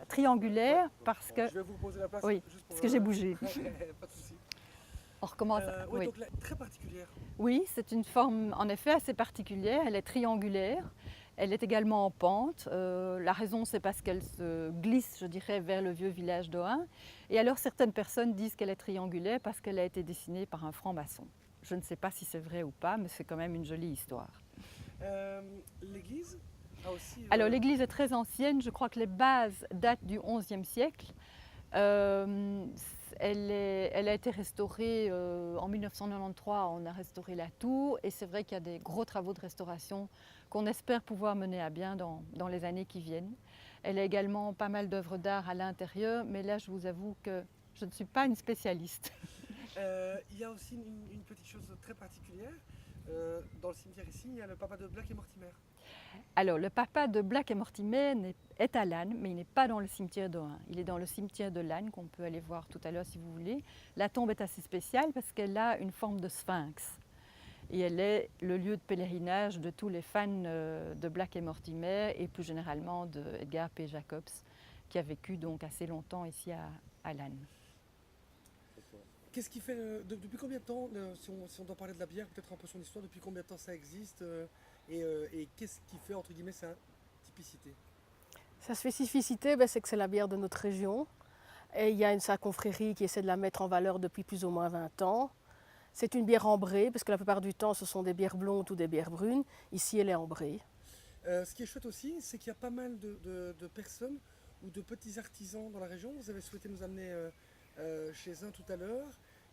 triangulaire parce que... Je vais vous poser la place. Oui, juste pour parce que j'ai bougé. Pas de souci. On recommence. Oui, Oui. donc là, très particulière. Oui, c'est une forme en effet assez particulière. Elle est triangulaire. Elle est également en pente. La raison, c'est parce qu'elle se glisse, je dirais, vers le vieux village d'Ohain. Et alors, certaines personnes disent qu'elle est triangulaire parce qu'elle a été dessinée par un franc-maçon. Je ne sais pas si c'est vrai ou pas, mais c'est quand même une jolie histoire. L'église a aussi... Alors, l'église est très ancienne. Je crois que les bases datent du XIe siècle. Elle a été restaurée en 1993, on a restauré la tour et c'est vrai qu'il y a des gros travaux de restauration qu'on espère pouvoir mener à bien dans les années qui viennent. Elle a également pas mal d'œuvres d'art à l'intérieur, mais là je vous avoue que je ne suis pas une spécialiste. Il y a aussi une petite chose très particulière. Dans le cimetière ici, il y a le papa de Black et Mortimer. Alors, le papa de Black et Mortimer est à Lannes, mais il n'est pas dans le cimetière d'Ohain. Il est dans le cimetière de Lannes, qu'on peut aller voir tout à l'heure si vous voulez. La tombe est assez spéciale parce qu'elle a une forme de sphinx. Et elle est le lieu de pèlerinage de tous les fans de Black et Mortimer et plus généralement de Edgar P. Jacobs, qui a vécu donc assez longtemps ici à Lannes. Qu'est-ce qui fait, depuis combien de temps, si on doit parler de la bière, peut-être un peu son histoire, depuis combien de temps ça existe et qu'est-ce qui fait, entre guillemets, sa typicité? Sa spécificité, c'est que c'est la bière de notre région. Et il y a sa confrérie qui essaie de la mettre en valeur depuis plus ou moins 20 ans. C'est une bière ambrée, parce que la plupart du temps, ce sont des bières blondes ou des bières brunes. Ici, elle est ambrée. Ce qui est chouette aussi, c'est qu'il y a pas mal de personnes ou de petits artisans dans la région. Vous avez souhaité nous amener chez un tout à l'heure.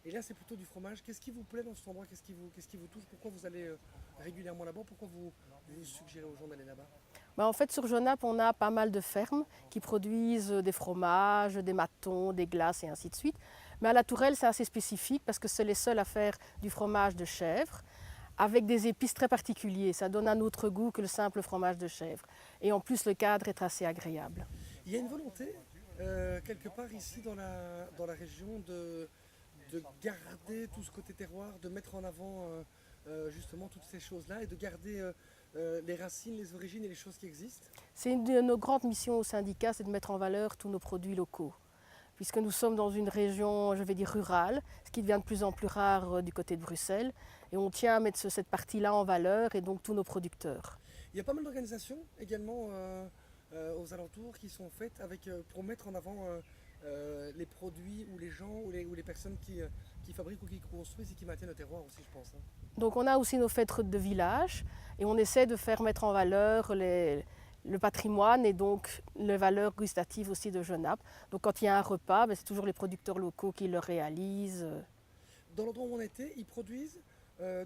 Et là, c'est plutôt du fromage. Qu'est-ce qui vous plaît dans cet endroit? Qu'est-ce qui vous touche? Pourquoi vous allez régulièrement là-bas? Pourquoi vous suggérez aux gens d'aller là-bas? En fait, sur Genappe, on a pas mal de fermes qui produisent des fromages, des matons, des glaces et ainsi de suite. Mais à la Tourelle, c'est assez spécifique parce que c'est les seuls à faire du fromage de chèvre avec des épices très particuliers. Ça donne un autre goût que le simple fromage de chèvre. Et en plus, le cadre est assez agréable. Il y a une volonté, quelque part ici dans la région, de garder tout ce côté terroir, de mettre en avant justement toutes ces choses-là et de garder les racines, les origines et les choses qui existent. C'est une de nos grandes missions au syndicat, c'est de mettre en valeur tous nos produits locaux. Puisque nous sommes dans une région, je vais dire rurale, ce qui devient de plus en plus rare du côté de Bruxelles. Et on tient à mettre cette partie-là en valeur et donc tous nos producteurs. Il y a pas mal d'organisations également aux alentours qui sont faites pour mettre en avant les produits ou les gens ou les personnes qui fabriquent ou qui construisent et qui maintiennent le terroir aussi, je pense. Donc on a aussi nos fêtes de village et on essaie de faire mettre en valeur le patrimoine et donc les valeurs gustatives aussi de Genappe. Donc quand il y a un repas, c'est toujours les producteurs locaux qui le réalisent. Dans l'endroit où on était, ils produisent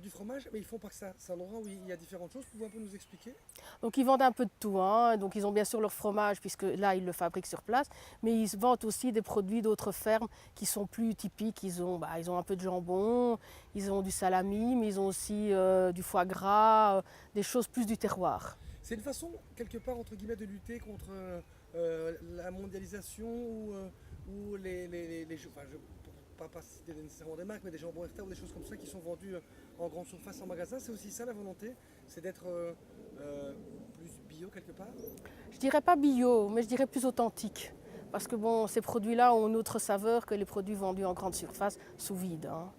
du fromage, mais ils font pas que ça. C'est un endroit où il y a différentes choses. Pouvez-vous un peu nous expliquer? Donc ils vendent un peu de tout. Donc ils ont bien sûr leur fromage, puisque là ils le fabriquent sur place, mais ils vendent aussi des produits d'autres fermes qui sont plus typiques. Ils ont un peu de jambon, ils ont du salami, mais ils ont aussi du foie gras, des choses plus du terroir. C'est une façon, quelque part, entre guillemets, de lutter contre la mondialisation ou les jeux. Enfin, pas citer nécessairement des marques, mais des jambons Herta ou des choses comme ça qui sont vendus en grande surface en magasin. C'est aussi ça la volonté, c'est d'être plus bio quelque part? Je dirais pas bio, mais je dirais plus authentique. parce que bon, ces produits-là ont une autre saveur que les produits vendus en grande surface sous vide, hein.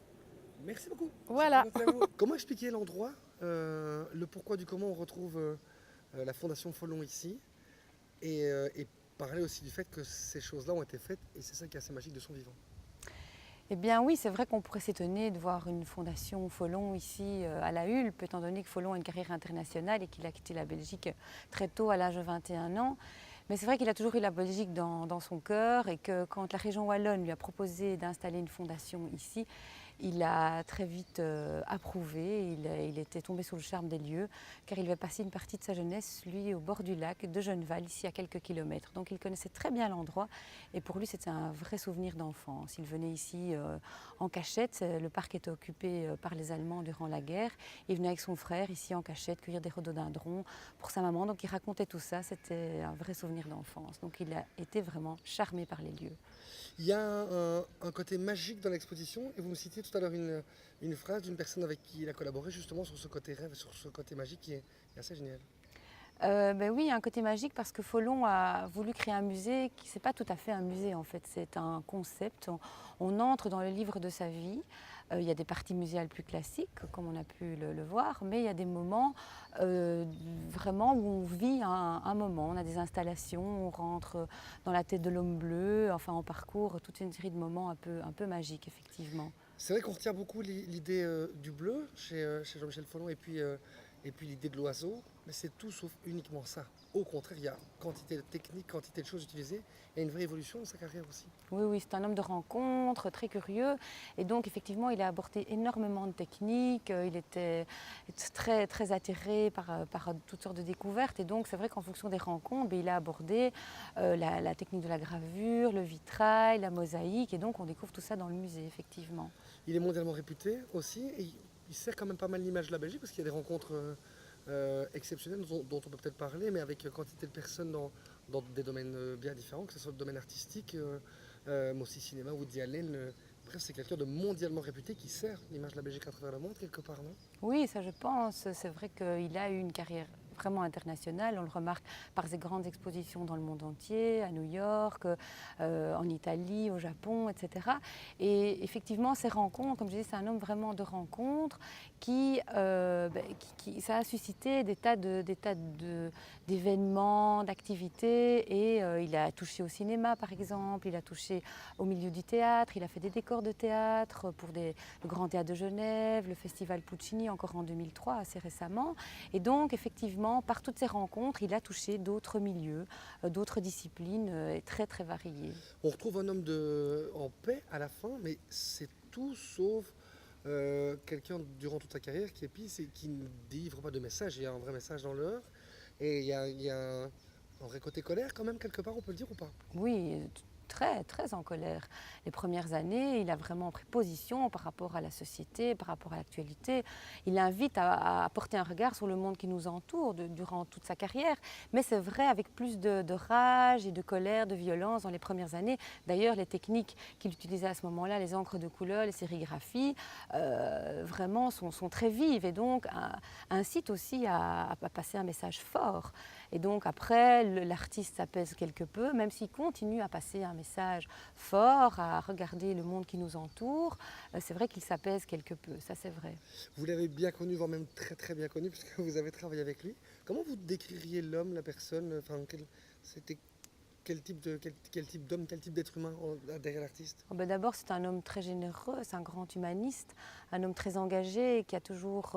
Merci beaucoup. Voilà. C'est très gentil à vous. Comment expliquer l'endroit, le pourquoi du comment on retrouve la Fondation Folon ici et parler aussi du fait que ces choses-là ont été faites et c'est ça qui est assez magique de son vivant. Eh bien oui, c'est vrai qu'on pourrait s'étonner de voir une fondation Folon ici à La Hulpe, étant donné que Folon a une carrière internationale et qu'il a quitté la Belgique très tôt, à l'âge de 21 ans. Mais c'est vrai qu'il a toujours eu la Belgique dans son cœur et que quand la région wallonne lui a proposé d'installer une fondation ici, il a très vite approuvé, il était tombé sous le charme des lieux, car il avait passé une partie de sa jeunesse, lui, au bord du lac de Genneval, ici à quelques kilomètres. Donc il connaissait très bien l'endroit et pour lui c'était un vrai souvenir d'enfance. Il venait ici en cachette, le parc était occupé par les Allemands durant la guerre. Il venait avec son frère ici en cachette cueillir des rhododendrons pour sa maman, donc il racontait tout ça, c'était un vrai souvenir d'enfance. Donc il a été vraiment charmé par les lieux. Il y a un côté magique dans l'exposition et vous me citiez tout à l'heure une phrase d'une personne avec qui il a collaboré justement sur ce côté rêve, sur ce côté magique qui est assez génial. Ben oui, il y a un côté magique parce que Folon a voulu créer un musée qui n'est pas tout à fait un musée en fait, c'est un concept. On entre dans le livre de sa vie. Il y a des parties muséales plus classiques, comme on a pu le voir, mais il y a des moments vraiment où on vit un moment. On a des installations, on rentre dans la tête de l'homme bleu, enfin on parcourt toute une série de moments un peu magiques, effectivement. C'est vrai qu'on retient beaucoup l'idée du bleu chez Jean-Michel Folon et puis l'idée de l'oiseau, mais c'est tout sauf uniquement ça. Au contraire, il y a quantité de techniques, quantité de choses utilisées, il y a une vraie évolution dans sa carrière aussi. Oui, oui, c'est un homme de rencontre, très curieux. Et donc, effectivement, il a abordé énormément de techniques. Il était très, très attiré par toutes sortes de découvertes. Et donc, c'est vrai qu'en fonction des rencontres, il a abordé la technique de la gravure, le vitrail, la mosaïque. Et donc, on découvre tout ça dans le musée, effectivement. Il est mondialement réputé aussi, et il sert quand même pas mal l'image de la Belgique, parce qu'il y a des rencontres exceptionnelles dont on peut peut-être parler, mais avec quantité de personnes dans des domaines bien différents, que ce soit le domaine artistique, mais aussi cinéma, Woody Allen. Bref, c'est quelqu'un de mondialement réputé qui sert l'image de la Belgique à travers le monde, quelque part, non? Oui, ça je pense. C'est vrai qu'il a eu une carrière vraiment internationale. On le remarque par ses grandes expositions dans le monde entier, à New York, en Italie, au Japon, etc. Et effectivement, ces rencontres, comme je disais, c'est un homme vraiment de rencontres ça a suscité des tas d'événements, d'activités. Et il a touché au cinéma, par exemple, il a touché au milieu du théâtre, il a fait des décors de théâtre pour le Grand Théâtre de Genève, le Festival Puccini, encore en 2003, assez récemment. Et donc, effectivement, par toutes ces rencontres, il a touché d'autres milieux, d'autres disciplines très, très variées. On retrouve un homme en paix à la fin, mais c'est tout sauf quelqu'un durant toute sa carrière qui est pisse et qui ne délivre pas de message. Il y a un vrai message dans l'heure et il y a un vrai côté colère quand même, quelque part, on peut le dire ou pas? Oui, très, très en colère. Les premières années, il a vraiment pris position par rapport à la société, par rapport à l'actualité. Il invite à porter un regard sur le monde qui nous entoure durant toute sa carrière. Mais c'est vrai, avec plus de rage et de colère, de violence dans les premières années. D'ailleurs, les techniques qu'il utilisait à ce moment-là, les encres de couleur, les sérigraphies, vraiment sont très vives et donc incitent aussi à passer un message fort. Et donc après, l'artiste s'apaise quelque peu, même s'il continue à passer un message fort, à regarder le monde qui nous entoure. C'est vrai qu'il s'apaise quelque peu, ça c'est vrai. Vous l'avez bien connu, voire même très très bien connu, puisque vous avez travaillé avec lui. Comment vous décririez l'homme, la personne, enfin, c'était quel type d'homme, quel type d'être humain derrière l'artiste? D'abord, c'est un homme très généreux, c'est un grand humaniste, un homme très engagé qui a toujours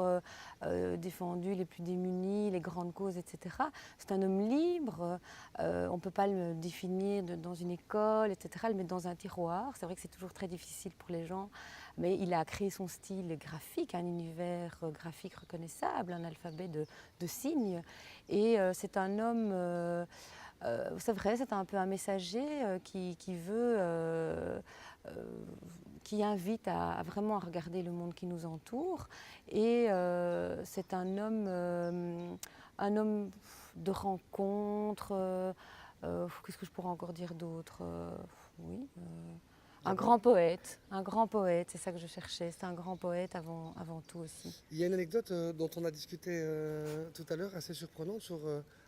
défendu les plus démunis, les grandes causes, etc. C'est un homme libre, on ne peut pas le définir dans une école, etc., le mettre dans un tiroir. C'est vrai que c'est toujours très difficile pour les gens, mais il a créé son style graphique, un univers graphique reconnaissable, un alphabet de signes. Et c'est un homme... c'est vrai, c'est un peu un messager qui invite à vraiment à regarder le monde qui nous entoure. Et c'est un homme de rencontre. Qu'est-ce que je pourrais encore dire d'autre? Oui. Un grand poète, c'est ça que je cherchais. C'est un grand poète avant tout aussi. Il y a une anecdote dont on a discuté tout à l'heure, assez surprenante, sur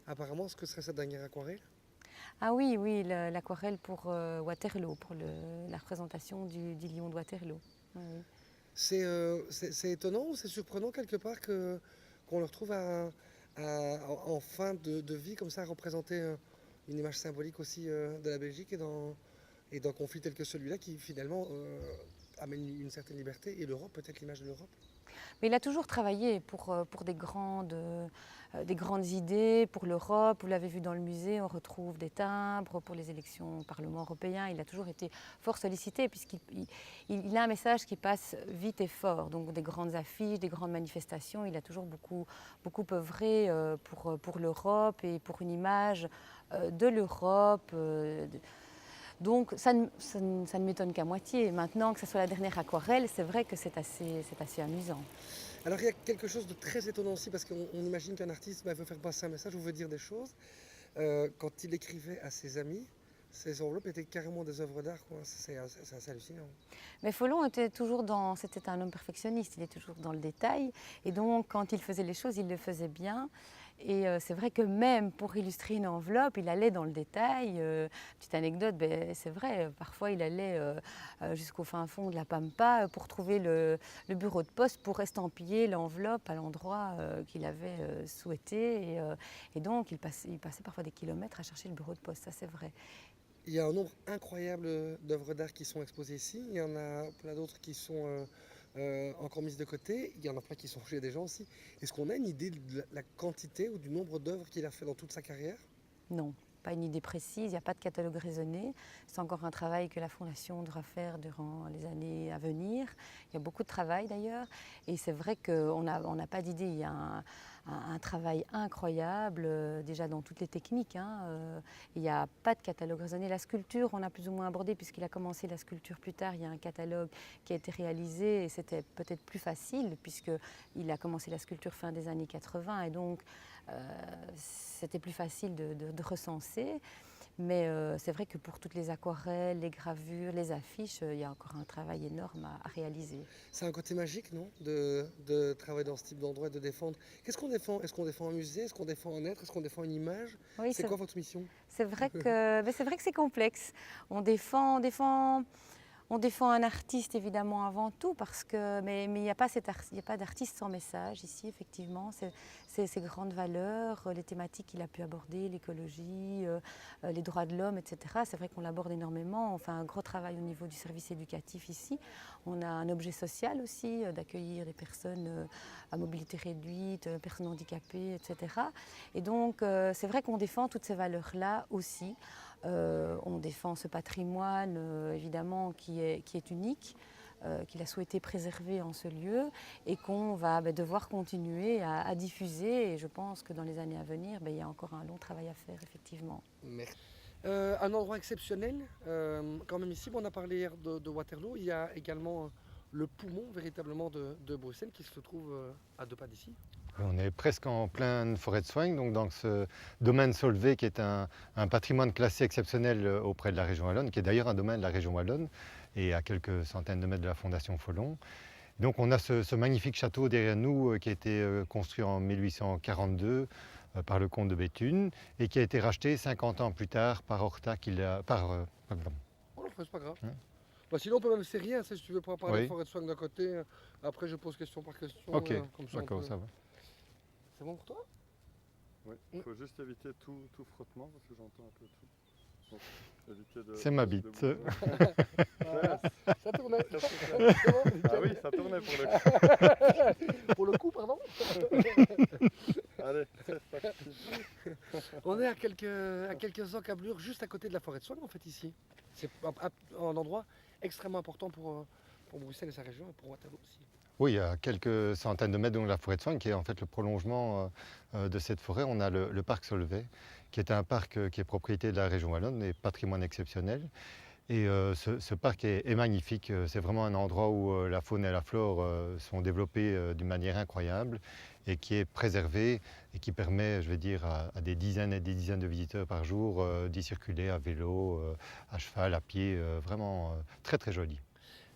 apparemment ce que serait sa dernière aquarelle. Ah oui, oui, l'aquarelle pour Waterloo, pour la représentation du lion de Waterloo. Oui, oui. C'est étonnant ou c'est surprenant quelque part qu'on le retrouve en fin de vie comme ça, à représenter une image symbolique aussi de la Belgique et d'un conflit tel que celui-là qui finalement amène une certaine liberté et l'Europe, peut-être l'image de l'Europe. Mais il a toujours travaillé pour des grandes idées, pour l'Europe. Vous l'avez vu dans le musée, on retrouve des timbres pour les élections au Parlement européen. Il a toujours été fort sollicité puisqu'il a un message qui passe vite et fort. Donc des grandes affiches, des grandes manifestations. Il a toujours beaucoup œuvré pour l'Europe et pour une image de l'Europe. Donc ça ne m'étonne qu'à moitié. Maintenant que ce soit la dernière aquarelle, c'est vrai que c'est assez amusant. Alors il y a quelque chose de très étonnant aussi parce qu'on imagine qu'un artiste veut faire passer un message ou veut dire des choses. Quand il écrivait à ses amis, ces enveloppes étaient carrément des œuvres d'art. C'est assez hallucinant. Mais Folon c'était un homme perfectionniste, il est toujours dans le détail. Et donc quand il faisait les choses, il le faisait bien. Et c'est vrai que même pour illustrer une enveloppe, il allait dans le détail. Petite anecdote, c'est vrai, parfois il allait jusqu'au fin fond de la Pampa pour trouver le bureau de poste pour estampiller l'enveloppe à l'endroit qu'il avait souhaité. Et donc il passait parfois des kilomètres à chercher le bureau de poste, ça c'est vrai. Il y a un nombre incroyable d'œuvres d'art qui sont exposées ici. Il y en a plein d'autres qui sont encore mises de côté. Il y en a plein qui sont chez des gens aussi. Est-ce qu'on a une idée de la quantité ou du nombre d'œuvres qu'il a fait dans toute sa carrière? Non, pas une idée précise, il n'y a pas de catalogue raisonné. C'est encore un travail que la Fondation devra faire durant les années à venir. Il y a beaucoup de travail d'ailleurs. Et c'est vrai qu'on n'a pas d'idée. Il y a un travail incroyable, déjà dans toutes les techniques. Il n'y a pas de catalogue raisonné. La sculpture, on a plus ou moins abordé, puisqu'il a commencé la sculpture plus tard. Il y a un catalogue qui a été réalisé et c'était peut-être plus facile, puisqu'il a commencé la sculpture fin des années 80. Et donc, c'était plus facile de recenser. Mais c'est vrai que pour toutes les aquarelles, les gravures, les affiches, il y a encore un travail énorme à réaliser. C'est un côté magique, non, de travailler dans ce type d'endroit et de défendre. Qu'est-ce qu'on défend? Est-ce qu'on défend un musée? Est-ce qu'on défend un être? Est-ce qu'on défend une image? Oui, c'est quoi votre mission? C'est vrai que c'est complexe. On défend un artiste évidemment avant tout, mais il n'y a pas d'artiste sans message ici, effectivement. C'est ces grandes valeurs, les thématiques qu'il a pu aborder, l'écologie, les droits de l'homme, etc. C'est vrai qu'on l'aborde énormément. On fait un gros travail au niveau du service éducatif ici. On a un objet social aussi, d'accueillir des personnes à mobilité réduite, personnes handicapées, etc. Et donc c'est vrai qu'on défend toutes ces valeurs-là aussi. On défend ce patrimoine évidemment qui est unique, qu'il a souhaité préserver en ce lieu et qu'on va devoir continuer à diffuser. Et je pense que dans les années à venir, il y a encore un long travail à faire, effectivement. Merci. Un endroit exceptionnel, quand même ici, on a parlé hier de Waterloo, il y a également le poumon véritablement de Bruxelles qui se trouve à 2 pas d'ici. On est presque en pleine forêt de Soignes, donc dans ce domaine Solvay qui est un patrimoine classé exceptionnel auprès de la région wallonne, qui est d'ailleurs un domaine de la région wallonne et à quelques centaines de mètres de la Fondation Folon. Donc on a ce magnifique château derrière nous qui a été construit en 1842 par le comte de Béthune et qui a été racheté 50 ans plus tard par Horta. Oh non, c'est pas grave. Sinon on peut même laisser rien, si tu veux pas parler de forêt de Soignes d'un côté. Après je pose question par question. Ok, comme ça, d'accord, ça va. C'est bon pour toi? Oui, il faut juste éviter tout frottement parce que j'entends un peu tout. Donc, c'est ma bite. Voilà. Ça tournait. Ah oui, ça tournait pour le coup. Pour le coup, pardon. Allez, c'est parti. On est à quelques encablures juste à côté de la forêt de Soignes en fait ici. C'est un endroit extrêmement important pour Bruxelles et sa région et pour Waterloo aussi. Oui, à quelques centaines de mètres de la forêt de Soignes, qui est en fait le prolongement de cette forêt, on a le parc Solvay, qui est un parc qui est propriété de la région wallonne et patrimoine exceptionnel. Et ce parc est magnifique. C'est vraiment un endroit où la faune et la flore sont développées d'une manière incroyable et qui est préservé et qui permet, je vais dire, à des dizaines et des dizaines de visiteurs par jour d'y circuler à vélo, à cheval, à pied, vraiment très très joli.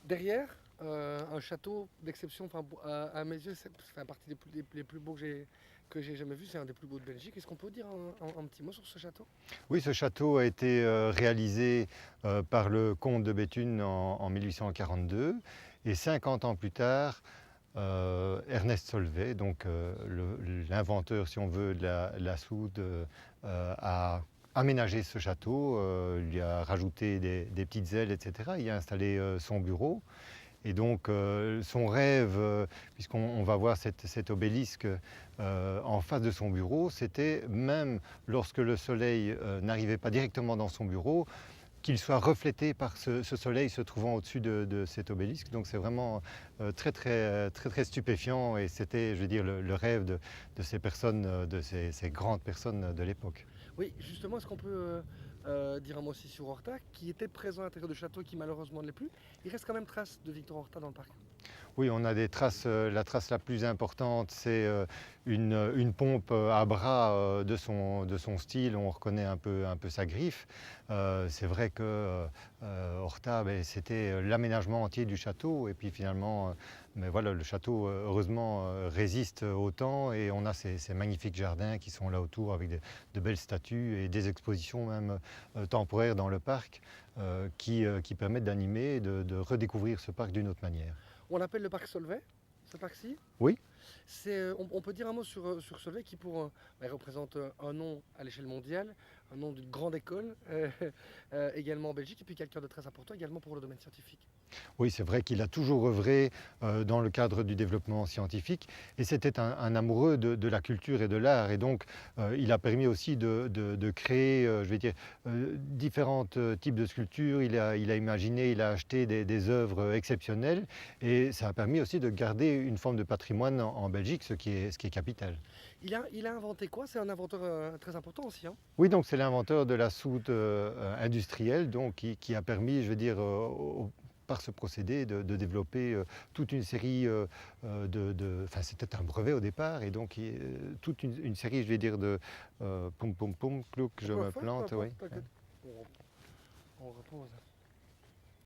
Derrière, un château d'exception, à mes yeux, c'est partie des plus beaux que que j'ai jamais vu, c'est un des plus beaux de Belgique. Est-ce qu'on peut dire un petit mot sur ce château? Oui, ce château a été réalisé par le comte de Béthune en 1842 et 50 ans plus tard, Ernest Solvay, donc l'inventeur, si on veut, de la soude, a aménagé ce château, lui a rajouté des petites ailes, etc. Il a installé son bureau. Et donc son rêve, puisqu'on va voir cet obélisque en face de son bureau, c'était même lorsque le soleil n'arrivait pas directement dans son bureau, qu'il soit reflété par ce soleil se trouvant au-dessus de cet obélisque. Donc c'est vraiment très stupéfiant et c'était, je veux dire, le rêve de ces personnes, de ces grandes personnes de l'époque. Oui, justement, est-ce qu'on peut dire un mot aussi sur Horta, qui était présent à l'intérieur du château, qui malheureusement ne l'est plus? Il reste quand même trace de Victor Horta dans le parc. Oui, on a des traces. La trace la plus importante, c'est une pompe à bras de son style. On reconnaît un peu sa griffe. C'est vrai que Horta, c'était l'aménagement entier du château. Et puis finalement, mais voilà, le château, heureusement, résiste au temps. Et on a ces magnifiques jardins qui sont là autour avec de belles statues et des expositions même temporaires dans le parc qui permettent d'animer et de redécouvrir ce parc d'une autre manière. On l'appelle le parc Solvay, ce parc-ci? Oui. On peut dire un mot sur Solvay qui représente un nom à l'échelle mondiale, un nom d'une grande école également en Belgique et puis quelqu'un de très important également pour le domaine scientifique. Oui, c'est vrai qu'il a toujours œuvré dans le cadre du développement scientifique et c'était un amoureux de la culture et de l'art et donc il a permis aussi de créer, je vais dire, différents types de sculptures. Il a imaginé, il a acheté des œuvres exceptionnelles et ça a permis aussi de garder une forme de patrimoine en Belgique, ce qui est capital. Il a inventé quoi? C'est un inventeur très important aussi. Hein? Oui, donc c'est l'inventeur de la soude industrielle donc, qui a permis, je veux dire, par ce procédé de développer toute une série enfin c'était un brevet au départ et donc toute une série, je vais dire, de poum poum poum, clouc, je me plante, oui. On repose.